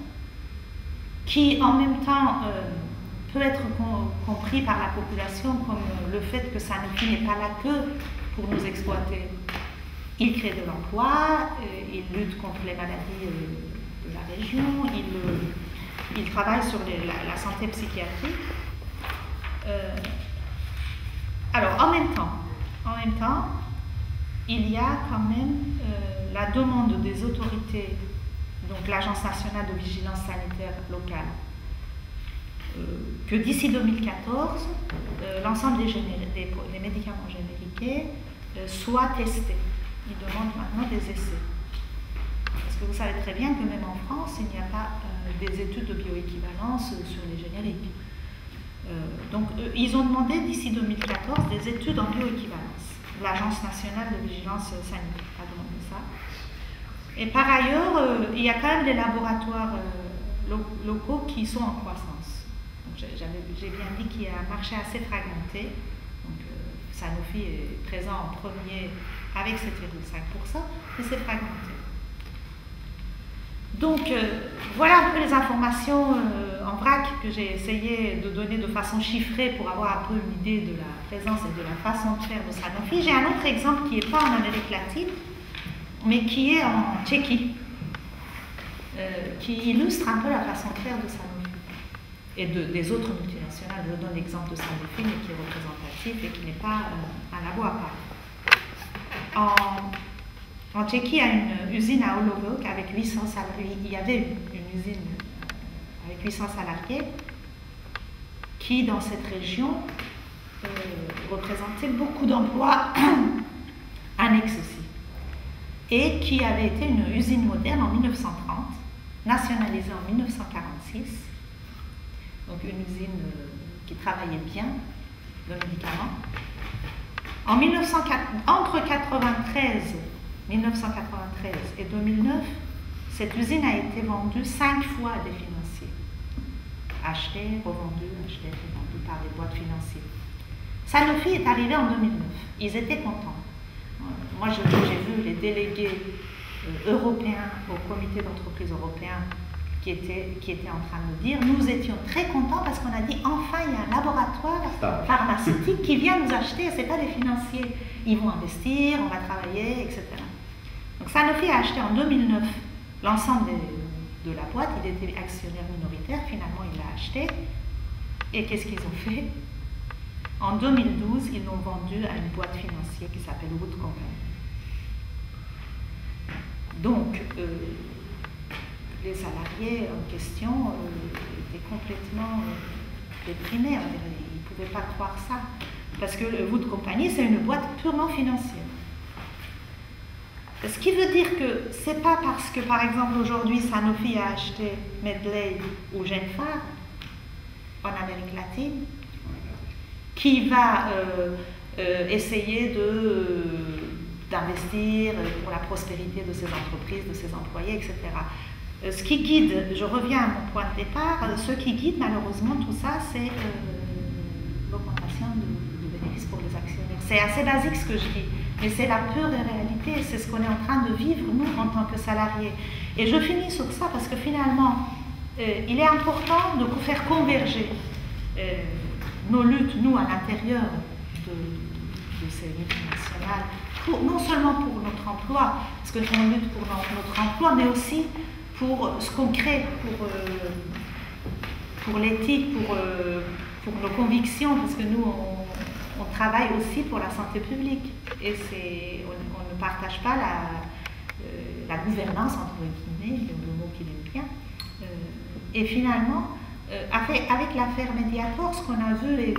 qui en même temps peut être compris par la population comme le fait que Sanofi n'est pas là que pour nous exploiter. Il crée de l'emploi, il lutte contre les maladies de la région, il travaille sur la santé psychiatrique. Alors, en même temps, il y a quand même la demande des autorités, donc l'Agence nationale de vigilance sanitaire locale, que d'ici 2014, l'ensemble des médicaments génériqués soient testés. Ils demandent maintenant des essais. Parce que vous savez très bien que même en France, il n'y a pas des études de bioéquivalence sur les génériques. Donc, ils ont demandé d'ici 2014 des études en bioéquivalence. L'Agence nationale de vigilance sanitaire a demandé ça. Et par ailleurs, il y a quand même des laboratoires locaux qui sont en croissance. J'ai bien dit qu'il y a un marché assez fragmenté. Donc, Sanofi est présent en premier avec 7,5%, mais c'est fragmenté. Donc, voilà un peu les informations en vrac que j'ai essayé de donner de façon chiffrée pour avoir un peu une idée de la présence et de la façon de faire de Sanofi. J'ai un autre exemple qui n'est pas en Amérique latine, mais qui est en Tchéquie, qui illustre un peu la façon de faire de Sanofi et des autres multinationales. Je donne l'exemple de Sanofi, mais qui est représentatif et qui n'est pas un labo à part. En Tchéquie, il y a une usine à Holovok avec 800 salariés. Il y avait une usine avec 800 salariés qui, dans cette région, représentait beaucoup d'emplois annexes aussi. Et qui avait été une usine moderne en 1930, nationalisée en 1946. Donc une usine qui travaillait bien le médicament. Entre 1993 et 2009, cette usine a été vendue 5 fois à des financiers. Achetée, revendue par des boîtes financières. Sanofi est arrivé en 2009. Ils étaient contents. Moi, j'ai vu les délégués européens au comité d'entreprise européen qui étaient en train de dire, nous étions très contents parce qu'on a dit, enfin, il y a un laboratoire pharmaceutique qui vient nous acheter, ce n'est pas des financiers. ils vont investir, on va travailler, etc. Donc Sanofi a acheté en 2009 l'ensemble de la boîte, il était actionnaire minoritaire, finalement il l'a acheté. Et qu'est-ce qu'ils ont fait? En 2012, ils l'ont vendu à une boîte financière qui s'appelle Wood Company. Donc, les salariés en question étaient complètement déprimés, on dirait. Ils ne pouvaient pas croire ça. Parce que Wood Company, c'est une boîte purement financière. Ce qui veut dire que c'est pas parce que, par exemple, aujourd'hui, Sanofi a acheté Medley ou Genfar en Amérique latine, qui va essayer d'investir pour la prospérité de ses entreprises, de ses employés, etc. Ce qui guide, je reviens à mon point de départ, ce qui guide malheureusement tout ça, c'est l'augmentation de bénéfices pour les actionnaires. C'est assez basique ce que je dis, mais c'est la pure réalité, c'est ce qu'on est en train de vivre, nous, en tant que salariés. Et je finis sur ça parce que finalement, il est important de faire converger nos luttes, nous, à l'intérieur de ces multinationales, non seulement pour notre emploi, parce que on lutte pour notre emploi, mais aussi pour ce qu'on crée, pour l'éthique, pour nos convictions, parce que nous, on travaille aussi pour la santé publique. Et on ne partage pas la gouvernance, entre guillemets, le mot qu'il aime bien. Et finalement, avec l'affaire Mediator, ce qu'on a vu est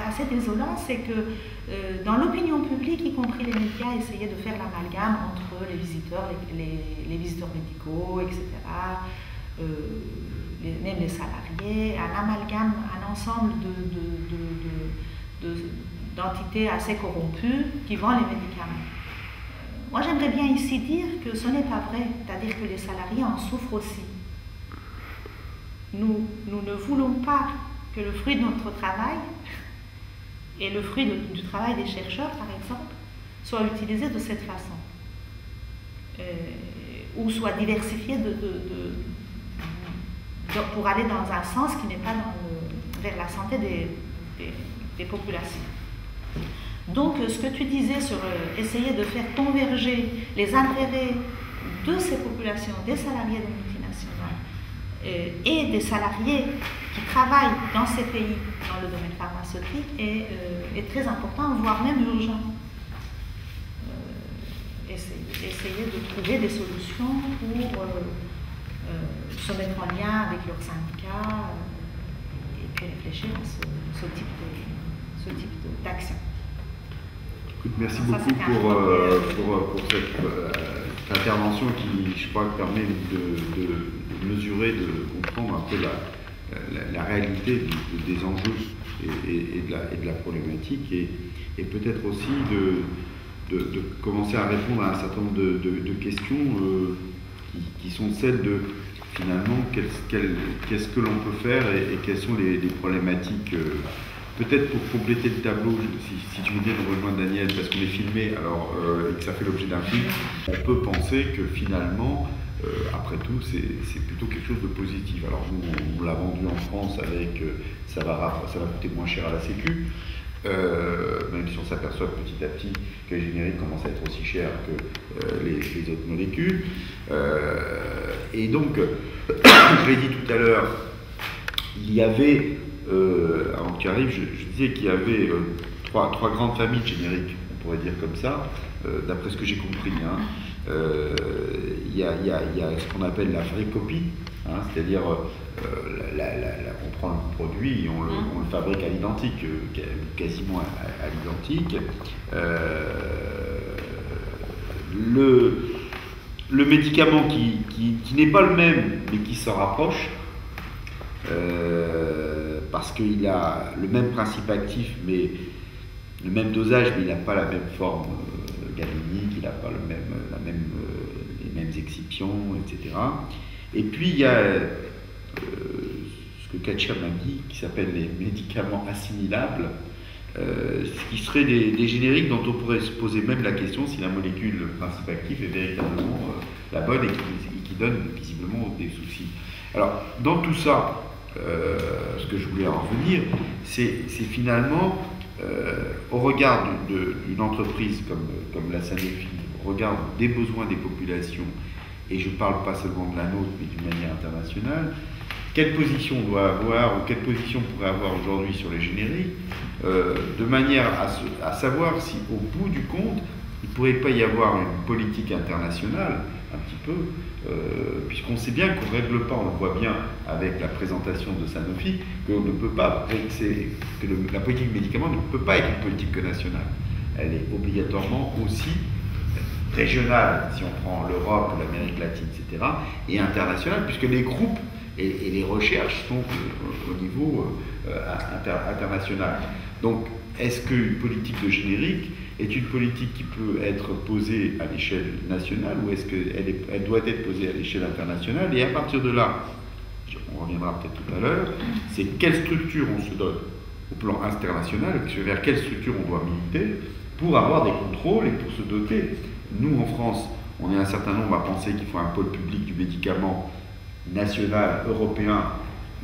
assez désolant, c'est que dans l'opinion publique, y compris les médias, essayaient de faire l'amalgame entre les visiteurs, les visiteurs médicaux, etc., même les salariés, un amalgame, un ensemble d'entités assez corrompues qui vendent les médicaments. Moi, j'aimerais bien ici dire que ce n'est pas vrai, c'est-à-dire que les salariés en souffrent aussi. Nous ne voulons pas que le fruit de notre travail et le fruit du travail des chercheurs, par exemple, soit utilisé de cette façon, ou soit diversifié pour aller dans un sens qui n'est pas vers la santé des populations. Donc, ce que tu disais sur essayer de faire converger les intérêts de ces populations, des salariés de multinationales, et des salariés qui travaillent dans ces pays, dans le domaine pharmaceutique, est très important, voire même urgent. Essayer de trouver des solutions pour se mettre en lien avec leurs syndicats et puis réfléchir à ce type d'action. Merci beaucoup pour cette intervention qui, je crois, permet de mesurer, de comprendre un peu la réalité des enjeux et de la problématique et peut-être aussi de commencer à répondre à un certain nombre de questions qui sont celles de finalement qu'est-ce que l'on peut faire et quelles sont les problématiques. Peut-être pour compléter le tableau, si tu veux bien nous rejoindre Daniel, parce qu'on est filmé alors, et que ça fait l'objet d'un film, on peut penser que finalement, après tout, c'est plutôt quelque chose de positif. Alors nous, on l'a vendu en France avec ça va coûter moins cher à la Sécu, même si on s'aperçoit petit à petit que les génériques commencent à être aussi chers que les autres molécules. Et donc, je l'ai dit tout à l'heure, il y avait... avant que tu arrives, je disais qu'il y avait trois grandes familles de génériques, on pourrait dire comme ça, d'après ce que j'ai compris. Hein. Il y a ce qu'on appelle la vraie copie, hein, c'est-à-dire on prend le produit et on le fabrique à l'identique, quasiment à l'identique. Le médicament qui n'est pas le même, mais qui s'en rapproche, parce qu'il a le même principe actif, mais le même dosage, mais il n'a pas la même forme galénique, il n'a pas les mêmes excipients, etc. Et puis il y a ce que Katja m'a dit, qui s'appelle les médicaments assimilables, ce qui seraient des génériques dont on pourrait se poser même la question si la molécule, le principe actif, est véritablement la bonne et qui donne visiblement des soucis. Alors, dans tout ça, ce que je voulais en revenir, c'est finalement au regard d'une entreprise comme la Sanofi, au regard des besoins des populations, et je ne parle pas seulement de la nôtre, mais d'une manière internationale, quelle position on doit avoir, ou quelle position on pourrait avoir aujourd'hui sur les génériques, de manière à savoir si, au bout du compte, il ne pourrait pas y avoir une politique internationale, un petit peu, puisqu'on sait bien qu'on ne règle pas, on le voit bien avec la présentation de Sanofi, qu'on ne peut pas, que la politique du médicament ne peut pas être une politique que nationale. Elle est obligatoirement aussi régionale, si on prend l'Europe, l'Amérique latine, etc., et internationale, puisque les groupes et les recherches sont au niveau international. Donc, est-ce qu'une politique de générique est une politique qui peut être posée à l'échelle nationale, ou est-ce qu'elle doit être posée à l'échelle internationale? Et à partir de là, on reviendra peut-être tout à l'heure, c'est quelle structure on se donne au plan international, vers quelle structure on doit militer pour avoir des contrôles et pour se doter. Nous, en France, on est un certain nombre à penser qu'il faut un pôle public du médicament national, européen,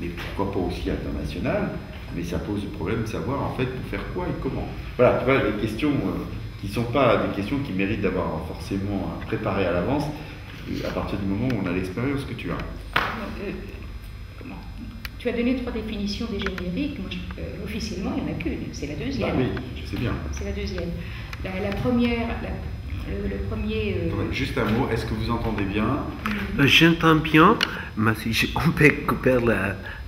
mais pourquoi pas aussi international, mais ça pose le problème de savoir en fait pour faire quoi et comment. Voilà, tu vois, des questions qui ne sont pas des questions qui méritent d'avoir forcément préparé à l'avance, à partir du moment où on a l'expérience que tu as. Tu as donné 3 définitions des génériques. Moi, officiellement, il n'y en a qu'une, c'est la deuxième. Ah oui, je sais bien. C'est la deuxième. La première, le premier... Juste un mot, est-ce que vous entendez bien? J'entends bien, mais si on peut couper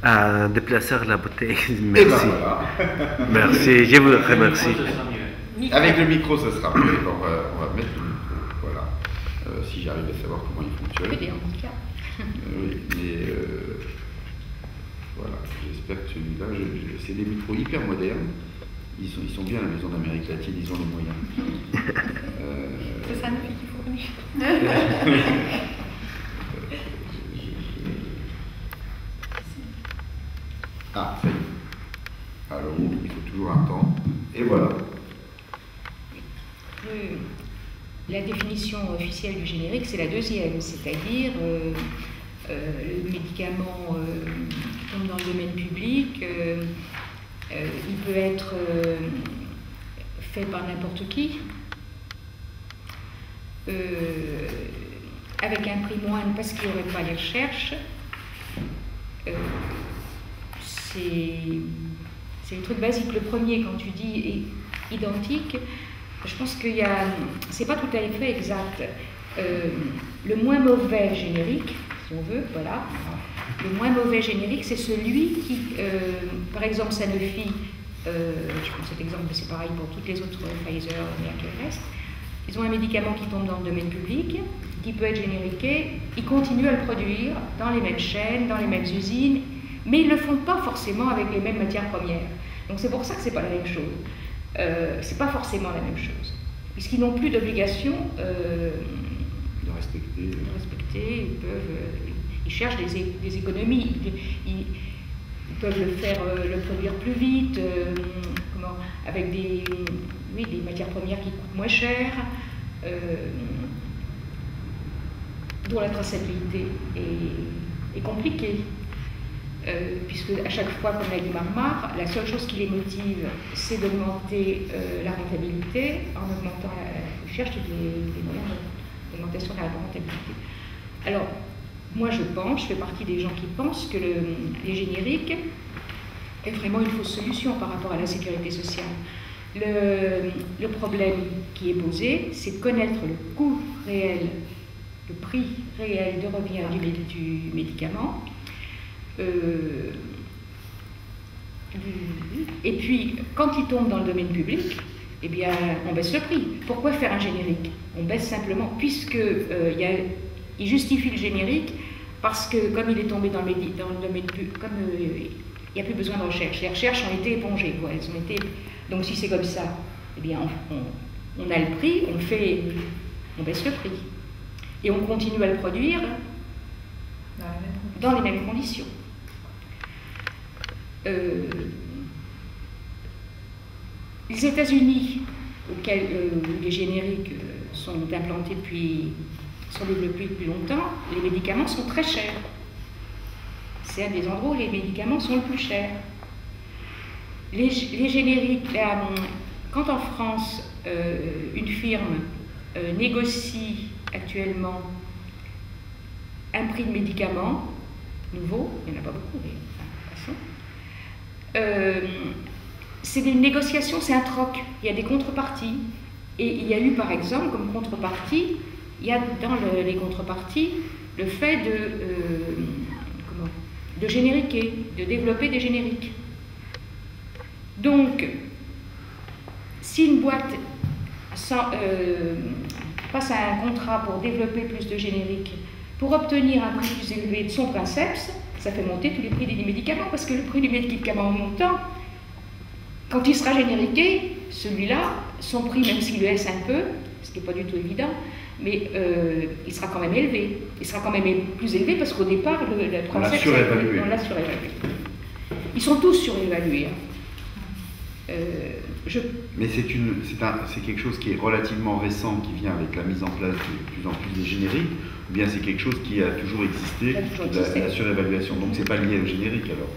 à déplacer la bouteille. Merci. Ben voilà. Merci, je vous remercie. Avec le micro, ça sera mieux. On va mettre le micro. Voilà. Si j'arrive à savoir comment il fonctionne. Que des handicaps. Oui, mais voilà. J'espère que celui-là, c'est des micros hyper modernes. Ils sont bien à la Maison d'Amérique latine, ils ont les moyens. C'est ça, depuis qu'il faut venir. Ah, ça y est. Alors, il faut toujours un temps. Et voilà. La définition officielle du générique, c'est la deuxième, c'est-à-dire le médicament qui tombe dans le domaine public, il peut être fait par n'importe qui, avec un prix moindre parce qu'il n'y aurait pas les recherches. C'est le truc basique. Le premier, quand tu dis identique, je pense qu'il y a... C'est pas tout à fait exact. Le moins mauvais générique, si on veut, voilà. Le moins mauvais générique, c'est celui qui, par exemple, Sanofi, je prends cet exemple, mais c'est pareil pour toutes les autres, Pfizer, Merck et le reste, ils ont un médicament qui tombe dans le domaine public, qui peut être génériqué, ils continuent à le produire dans les mêmes chaînes, dans les mêmes usines, mais ils ne le font pas forcément avec les mêmes matières premières. Donc c'est pour ça que c'est pas la même chose. C'est pas forcément la même chose. Puisqu'ils n'ont plus d'obligation de respecter. Ils cherchent des économies. Ils peuvent le produire plus vite, avec des matières premières qui coûtent moins cher, dont la traçabilité est compliquée. Puisque à chaque fois, comme l'a dit Marmar, la seule chose qui les motive, c'est d'augmenter la rentabilité. En augmentant ils cherchent des moyens d'augmentation de la rentabilité. Alors, moi je fais partie des gens qui pensent que les génériques est vraiment une fausse solution par rapport à la sécurité sociale. Le problème qui est posé, c'est de connaître le coût réel, le prix réel de revient du médicament. Et puis, quand il tombe dans le domaine public, eh bien, on baisse le prix. Pourquoi faire un générique? On baisse simplement, puisque il justifie le générique, parce que comme il est tombé dans le domaine public, comme il n'y a plus besoin de recherche, les recherches ont été épongées. Quoi, elles ont été... Donc si c'est comme ça, eh bien, on a le prix, on baisse le prix. Et on continue à le produire dans les mêmes conditions. Les États-Unis, où les génériques sont implantés sont développés depuis longtemps, les médicaments sont très chers. C'est un des endroits où les médicaments sont le plus chers. les génériques, quand en France, une firme négocie actuellement un prix de médicament nouveau, il n'y en a pas beaucoup, mais c'est des négociations, c'est un troc, il y a des contreparties. Et il y a eu par exemple comme contrepartie, il y a dans les contreparties le fait de génériquer, de développer des génériques. Donc, si une boîte passe à un contrat pour développer plus de génériques, pour obtenir un prix plus élevé de son princeps, ça fait monter tous les prix des médicaments, parce que le prix des médicaments montant, quand il sera génériqué, celui-là, son prix, même s'il le laisse un peu, ce qui n'est pas du tout évident, mais il sera quand même élevé. Il sera quand même plus élevé parce qu'au départ, le princeps, on l'a surévalué. Ils sont tous surévalués. Mais c'est quelque chose qui est relativement récent, qui vient avec la mise en place de plus en plus des génériques, ou bien c'est quelque chose qui a toujours existé, la surévaluation. Donc c'est pas lié au générique alors.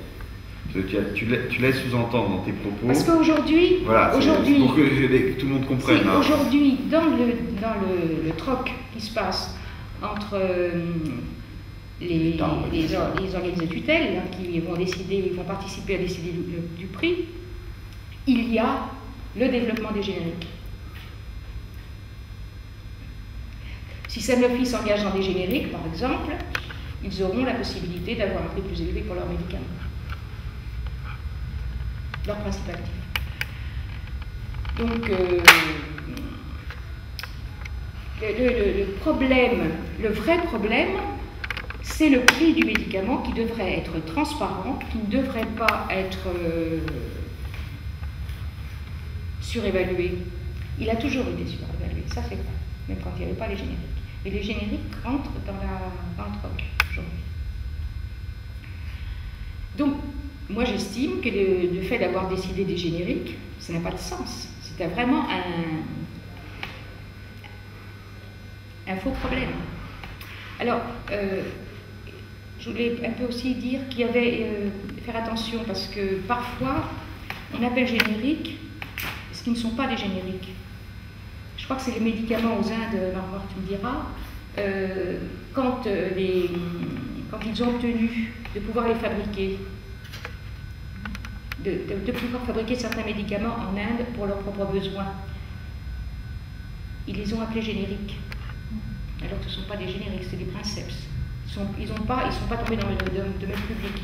Tu laisses sous-entendre dans tes propos. Parce qu'aujourd'hui, voilà, pour que tout le monde comprenne. Si, aujourd'hui, dans le troc qui se passe entre les organismes de tutelle qui vont participer à décider du prix, il y a le développement des génériques. Si Sanofi s'engage dans des génériques, par exemple, ils auront la possibilité d'avoir un prix plus élevé pour leurs médicaments. Leur principal actif. Donc, le vrai problème, c'est le prix du médicament qui devrait être transparent, qui ne devrait pas être surévalué. Il a toujours été surévalué, ça c'est vrai, même quand il n'y avait pas les génériques. Et les génériques rentrent dans le troc aujourd'hui. Donc, moi j'estime que le fait d'avoir décidé des génériques, ça n'a pas de sens. C'était vraiment un faux problème. Alors, je voulais un peu aussi dire qu'il y avait faire attention parce que parfois on appelle génériques ce qui ne sont pas des génériques. Je crois que c'est les médicaments aux Indes, Barbara, tu me diras, quand ils ont obtenu de pouvoir les fabriquer, de pouvoir fabriquer certains médicaments en Inde pour leurs propres besoins, ils les ont appelés génériques, alors que ce ne sont pas des génériques, c'est des princeps. Ils sont pas tombés dans le domaine public.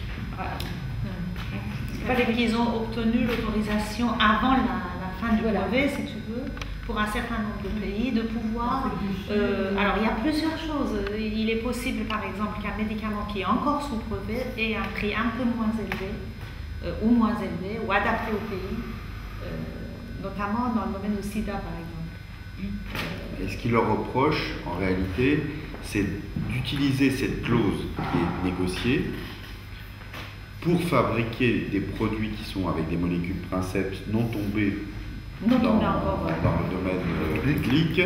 Ils ont obtenu l'autorisation avant la fin du brevet, si tu veux, pour un certain nombre de pays, de pouvoir... alors, il y a plusieurs choses. Il est possible, par exemple, qu'un médicament qui est encore sous brevet ait un prix un peu moins élevé, ou adapté au pays, notamment dans le domaine du sida, par exemple. Et ce qu'il leur reproche, en réalité, c'est d'utiliser cette clause qui est négociée pour fabriquer des produits qui sont avec des molécules princeps non tombées dans le domaine public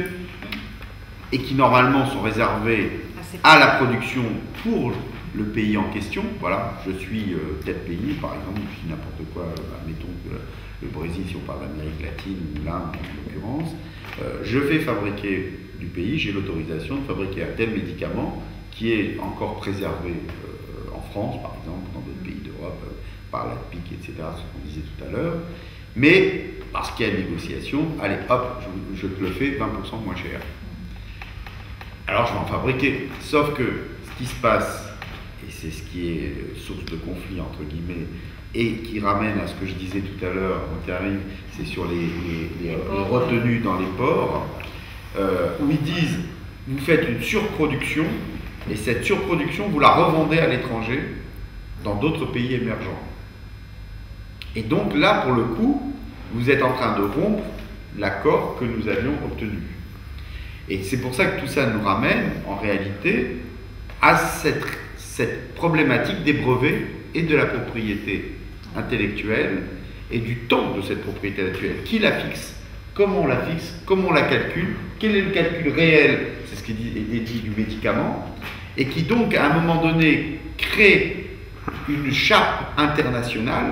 et qui normalement sont réservés à la production pour le pays en question. Voilà, je suis tel pays, par exemple, je dis n'importe quoi, admettons que le Brésil, si on parle d'Amérique latine, ou l'Inde en l'occurrence, je vais fabriquer du pays, j'ai l'autorisation de fabriquer un tel médicament qui est encore préservé en France, par exemple, dans d'autres pays d'Europe, par la PIC, etc., ce qu'on disait tout à l'heure, mais parce qu'il y a une négociation, allez hop, je te le fais 20% moins cher. Alors je vais en fabriquer, sauf que ce qui se passe, et c'est ce qui est source de conflit entre guillemets, et qui ramène à ce que je disais tout à l'heure, quand il arrive, c'est sur les retenues dans les ports, où ils disent, vous faites une surproduction, et cette surproduction, vous la revendez à l'étranger, dans d'autres pays émergents. Et donc là, pour le coup, vous êtes en train de rompre l'accord que nous avions obtenu. Et c'est pour ça que tout ça nous ramène, en réalité, à cette problématique des brevets et de la propriété intellectuelle et du temps de cette propriété intellectuelle. Qui la fixe? Comment on la fixe? Comment on la calcule? Quel est le calcul réel? C'est ce qui est dit du médicament. Et qui donc, à un moment donné, crée une chape internationale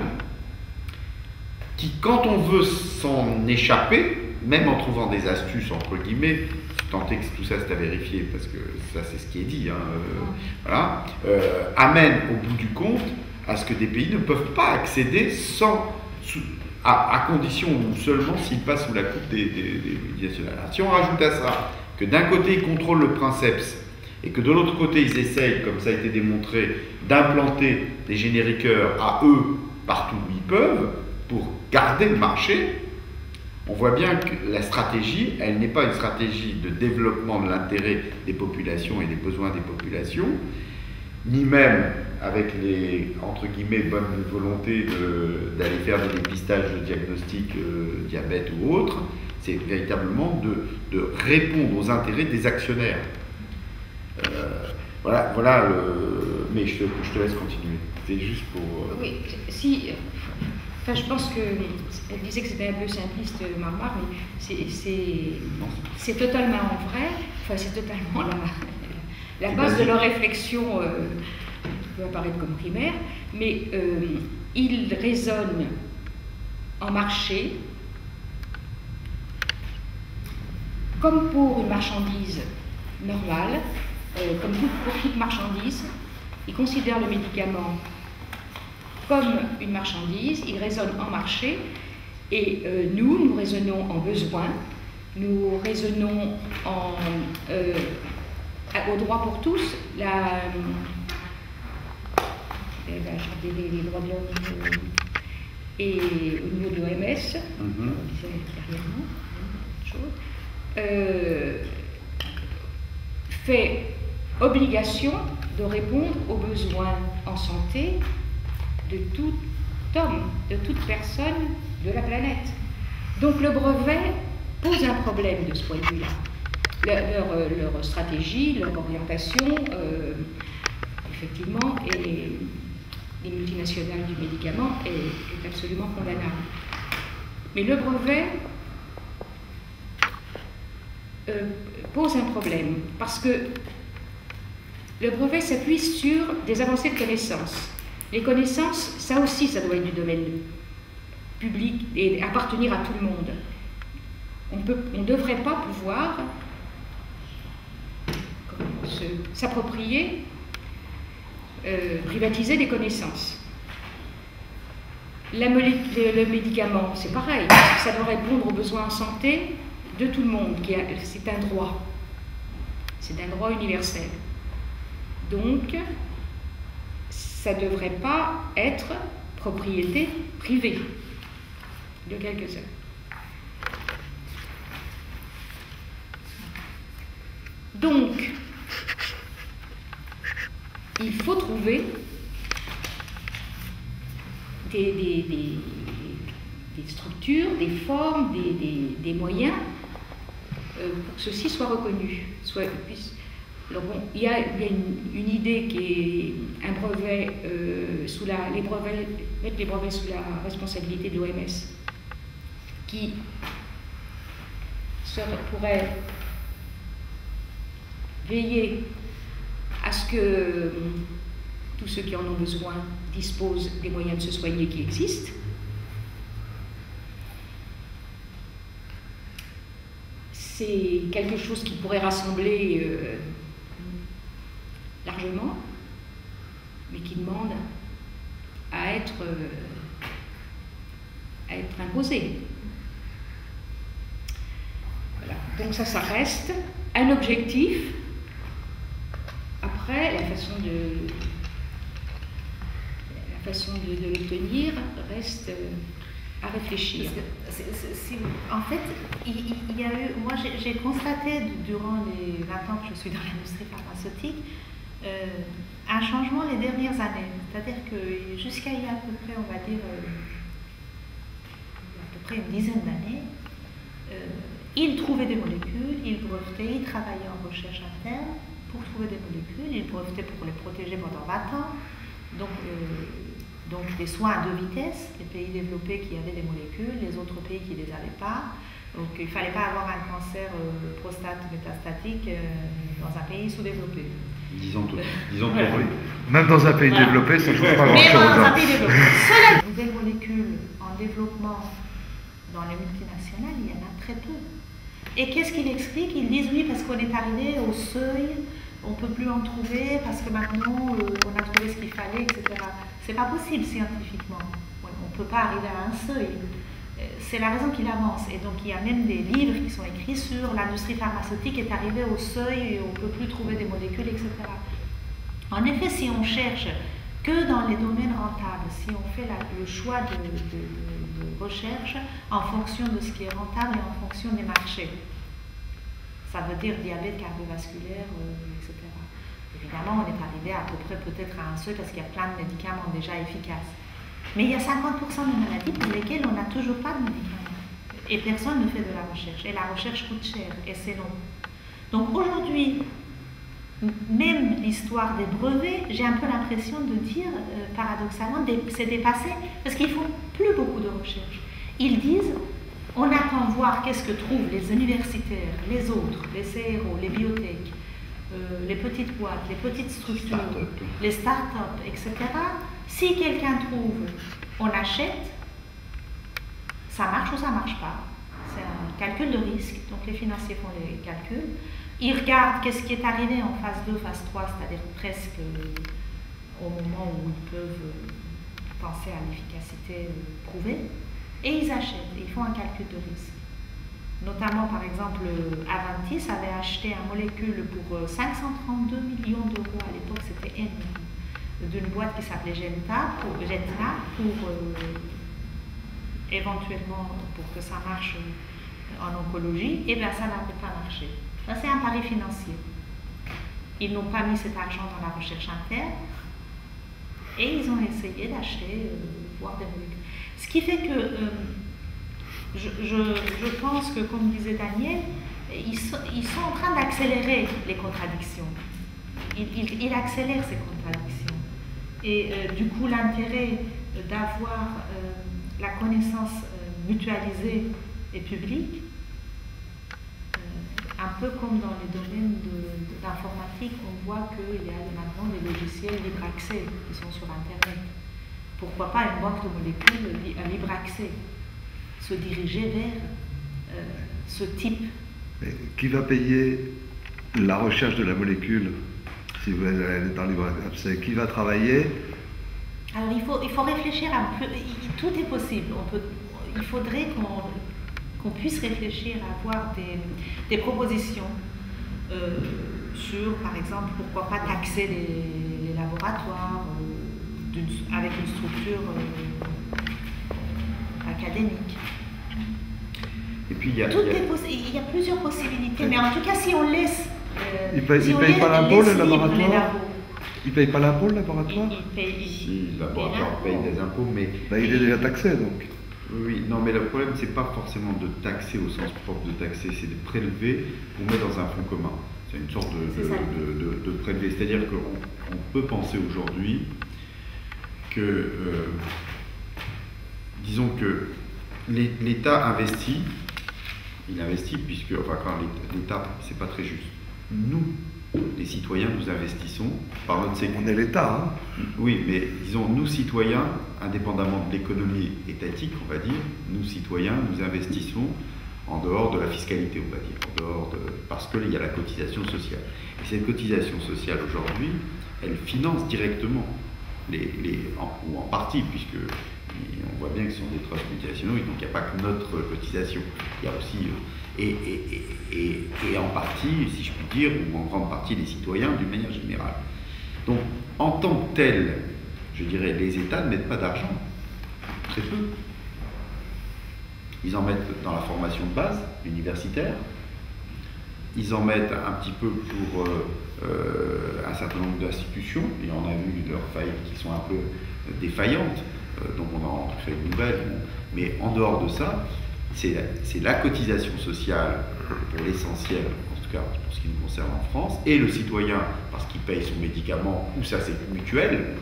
qui, quand on veut s'en échapper, même en trouvant des astuces, entre guillemets, tant est que tout ça c'est à vérifier, parce que ça c'est ce qui est dit, voilà, amène au bout du compte à ce que des pays ne peuvent pas accéder à condition ou seulement s'ils passent sous la coupe des multinationales. Si on rajoute à ça que d'un côté ils contrôlent le princeps et que de l'autre côté ils essayent, comme ça a été démontré, d'implanter des génériqueurs à eux partout où ils peuvent pour garder le marché, on voit bien que la stratégie, elle n'est pas une stratégie de développement de l'intérêt des populations et des besoins des populations, ni même avec les, entre guillemets, bonnes volontés d'aller faire des dépistages de diagnostic diabète ou autre. C'est véritablement de répondre aux intérêts des actionnaires. Voilà mais je te laisse continuer. C'est juste pour... Oui, si... Enfin, je pense qu'elle disait que c'était un peu simpliste, Marmar, mais c'est totalement vrai. Enfin, c'est totalement la base de leur réflexion qui peut apparaître comme primaire, mais ils raisonnent en marché comme pour une marchandise normale, comme pour toute marchandise. Ils considèrent le médicament comme une marchandise, ils raisonnent en marché, et nous raisonnons en besoin, nous raisonnons au droit pour tous, les droits de l'homme et au niveau de l'OMS, on disait dernièrement, fait obligation de répondre aux besoins en santé de tout homme, de toute personne de la planète. Donc le brevet pose un problème de ce point de vue-là. Leur stratégie, leur orientation, effectivement, et les multinationales du médicament est absolument condamnable. Mais le brevet pose un problème, parce que le brevet s'appuie sur des avancées de connaissances. Les connaissances, ça aussi, ça doit être du domaine public et appartenir à tout le monde. On ne devrait pas pouvoir s'approprier, privatiser des connaissances. Le médicament, c'est pareil, ça doit répondre aux besoins en santé de tout le monde. C'est un droit. C'est un droit universel. Donc, ça ne devrait pas être propriété privée de quelques-uns. Donc, il faut trouver des structures, des formes, des moyens pour que ceci soit reconnu. Alors bon, il y a une idée qui est un brevet mettre les brevets sous la responsabilité de l'OMS, qui pourrait veiller à ce que tous ceux qui en ont besoin disposent des moyens de se soigner qui existent. C'est quelque chose qui pourrait rassembler largement, mais qui demande à être imposé. Voilà. Donc ça reste un objectif. Après, la façon de l'obtenir reste à réfléchir. En fait, il y a eu, moi j'ai constaté durant les 20 ans que je suis dans l'industrie pharmaceutique, un changement les dernières années. C'est-à-dire que jusqu'à il y a à peu près, on va dire, à peu près une dizaine d'années, ils trouvaient des molécules, ils brevetaient, ils travaillaient en recherche interne pour trouver des molécules, ils brevetaient pour les protéger pendant 20 ans. Donc des soins à deux vitesses, les pays développés qui avaient des molécules, les autres pays qui ne les avaient pas. Donc il ne fallait pas avoir un cancer prostate métastatique dans un pays sous-développé. Disons tout. Même dans un pays développé, ça ne change pas Mais grand-chose. dans un pays développé. Cela, les nouvelles molécules en développement dans les multinationales, il y en a très peu. Et qu'est-ce qu'ils expliquent? Ils disent oui, parce qu'on est arrivé au seuil, on ne peut plus en trouver, parce que maintenant on a trouvé ce qu'il fallait, etc. C'est pas possible scientifiquement. On ne peut pas arriver à un seuil. C'est la raison qu'il avance. Et donc il y a même des livres qui sont écrits sur l'industrie pharmaceutique est arrivée au seuil et on ne peut plus trouver des molécules, etc. En effet, si on cherche que dans les domaines rentables, si on fait le choix de recherche en fonction de ce qui est rentable et en fonction des marchés, ça veut dire diabète cardiovasculaire, etc. Évidemment, on est arrivé à peu près peut-être à un seuil parce qu'il y a plein de médicaments déjà efficaces. Mais il y a 50% de maladies pour lesquelles on n'a toujours pas de médicaments. Et personne ne fait de la recherche. Et la recherche coûte cher et c'est long. Donc aujourd'hui, même l'histoire des brevets, j'ai un peu l'impression de dire, paradoxalement, c'est dépassé, parce qu'ils font plus beaucoup de recherche. Ils disent, on attend voir qu'est-ce que trouvent les universitaires, les autres, les CRO, les biotech, les petites boîtes, les petites structures, les start-up, etc. Si quelqu'un trouve, on achète, ça marche ou ça ne marche pas. C'est un calcul de risque, donc les financiers font les calculs. Ils regardent qu'est-ce qui est arrivé en phase 2, phase 3, c'est-à-dire presque au moment où ils peuvent penser à l'efficacité prouvée, et ils achètent, ils font un calcul de risque. Notamment, par exemple, Aventis avait acheté une molécule pour 532 millions d'euros, à l'époque c'était énorme, d'une boîte qui s'appelait Genta pour éventuellement, pour que ça marche en oncologie, et bien ça n'avait pas marché. Ça, c'est un pari financier. Ils n'ont pas mis cet argent dans la recherche interne et ils ont essayé d'acheter, voire des molécules. Ce qui fait que je pense que, comme disait Daniel, ils sont en train d'accélérer les contradictions. Ils accélèrent ces contradictions. Et du coup, l'intérêt d'avoir la connaissance mutualisée et publique, un peu comme dans les domaines d'informatique, on voit qu'il y a maintenant des logiciels libre accès qui sont sur Internet. Pourquoi pas une banque de molécules à libre accès? Se diriger vers ce type. Mais qui va payer la recherche de la molécule si vous allez dans libre accès? Qui va travailler? Alors il faut réfléchir un peu. Tout est possible. Il faudrait qu'on puisse réfléchir à avoir des propositions sur, par exemple, pourquoi pas taxer les laboratoires avec une structure académique. Et puis il y a plusieurs possibilités, mais en tout cas, si on laisse... Ils ne payent pas l'impôt, le laboratoire? Ils ne payent pas l'impôt, le laboratoire? Si, le laboratoire paye des impôts, mais... Ben, il est déjà taxé, donc. Oui, non, mais le problème, c'est pas forcément de taxer au sens propre de taxer, c'est de prélever pour mettre dans un fonds commun. C'est une sorte de prélever. C'est-à-dire qu'on peut penser aujourd'hui que, disons que l'État investit, il investit puisque, enfin, quand l'État, c'est pas très juste. Nous, les citoyens, nous investissons par notre sécurité. On est l'État, hein? Oui, mais disons, nous citoyens, indépendamment de l'économie étatique, on va dire, nous citoyens, nous investissons en dehors de la fiscalité, on va dire, parce qu'il y a la cotisation sociale. Et cette cotisation sociale aujourd'hui, elle finance directement, ou en partie, puisque on voit bien que ce sont des trusts multinationaux, donc il n'y a pas que notre cotisation, il y a aussi... Et en partie, si je puis dire, ou en grande partie des citoyens d'une manière générale. Donc, en tant que tel, je dirais, les États ne mettent pas d'argent, très peu. Ils en mettent dans la formation de base, universitaire, ils en mettent un petit peu pour un certain nombre d'institutions, et on a vu leurs faillites qui sont un peu défaillantes, donc on en crée de nouvelles, mais en dehors de ça, c'est la cotisation sociale pour l'essentiel, en tout cas pour ce qui nous concerne en France, et le citoyen, parce qu'il paye son médicament, ou ça c'est mutuel,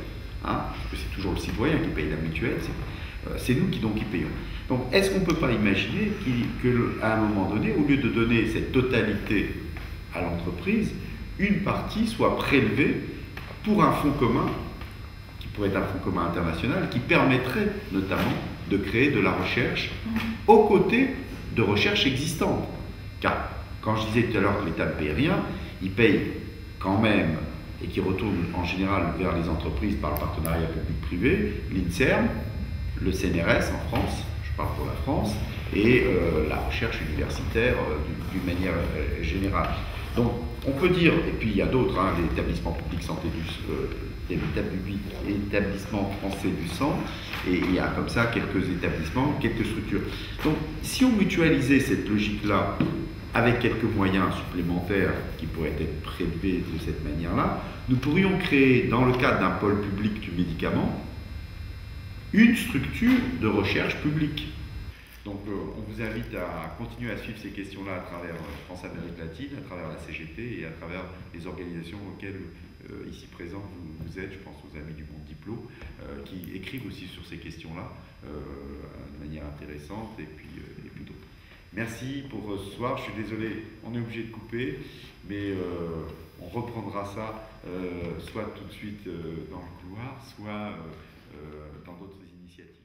hein, parce que c'est toujours le citoyen qui paye la mutuelle, c'est nous qui payons. Donc est-ce qu'on ne peut pas imaginer qu'à un moment donné, au lieu de donner cette totalité à l'entreprise, une partie soit prélevée pour un fonds commun, qui pourrait être un fonds commun international, qui permettrait notamment de créer de la recherche aux côtés de recherche existantes. Car, quand je disais tout à l'heure que l'État ne paye rien, il paye quand même, et qui retourne en général vers les entreprises par le partenariat public-privé, l'INSERM, le CNRS en France, je parle pour la France, et la recherche universitaire d'une manière générale. Donc, on peut dire, et puis il y a d'autres, hein, les établissements publics santé du établissements français du sang, et il y a comme ça quelques établissements, quelques structures. Donc, si on mutualisait cette logique-là avec quelques moyens supplémentaires qui pourraient être prélevés de cette manière-là, nous pourrions créer, dans le cadre d'un pôle public du médicament, une structure de recherche publique. Donc on vous invite à continuer à suivre ces questions-là à travers France Amérique Latine, à travers la CGT et à travers les organisations auxquelles ici présents vous êtes, je pense aux Amis du Monde Diplo, qui écrivent aussi sur ces questions-là de manière intéressante et puis d'autres. Merci pour ce soir, je suis désolé, on est obligé de couper, mais on reprendra ça soit tout de suite dans le couloir, soit dans d'autres initiatives.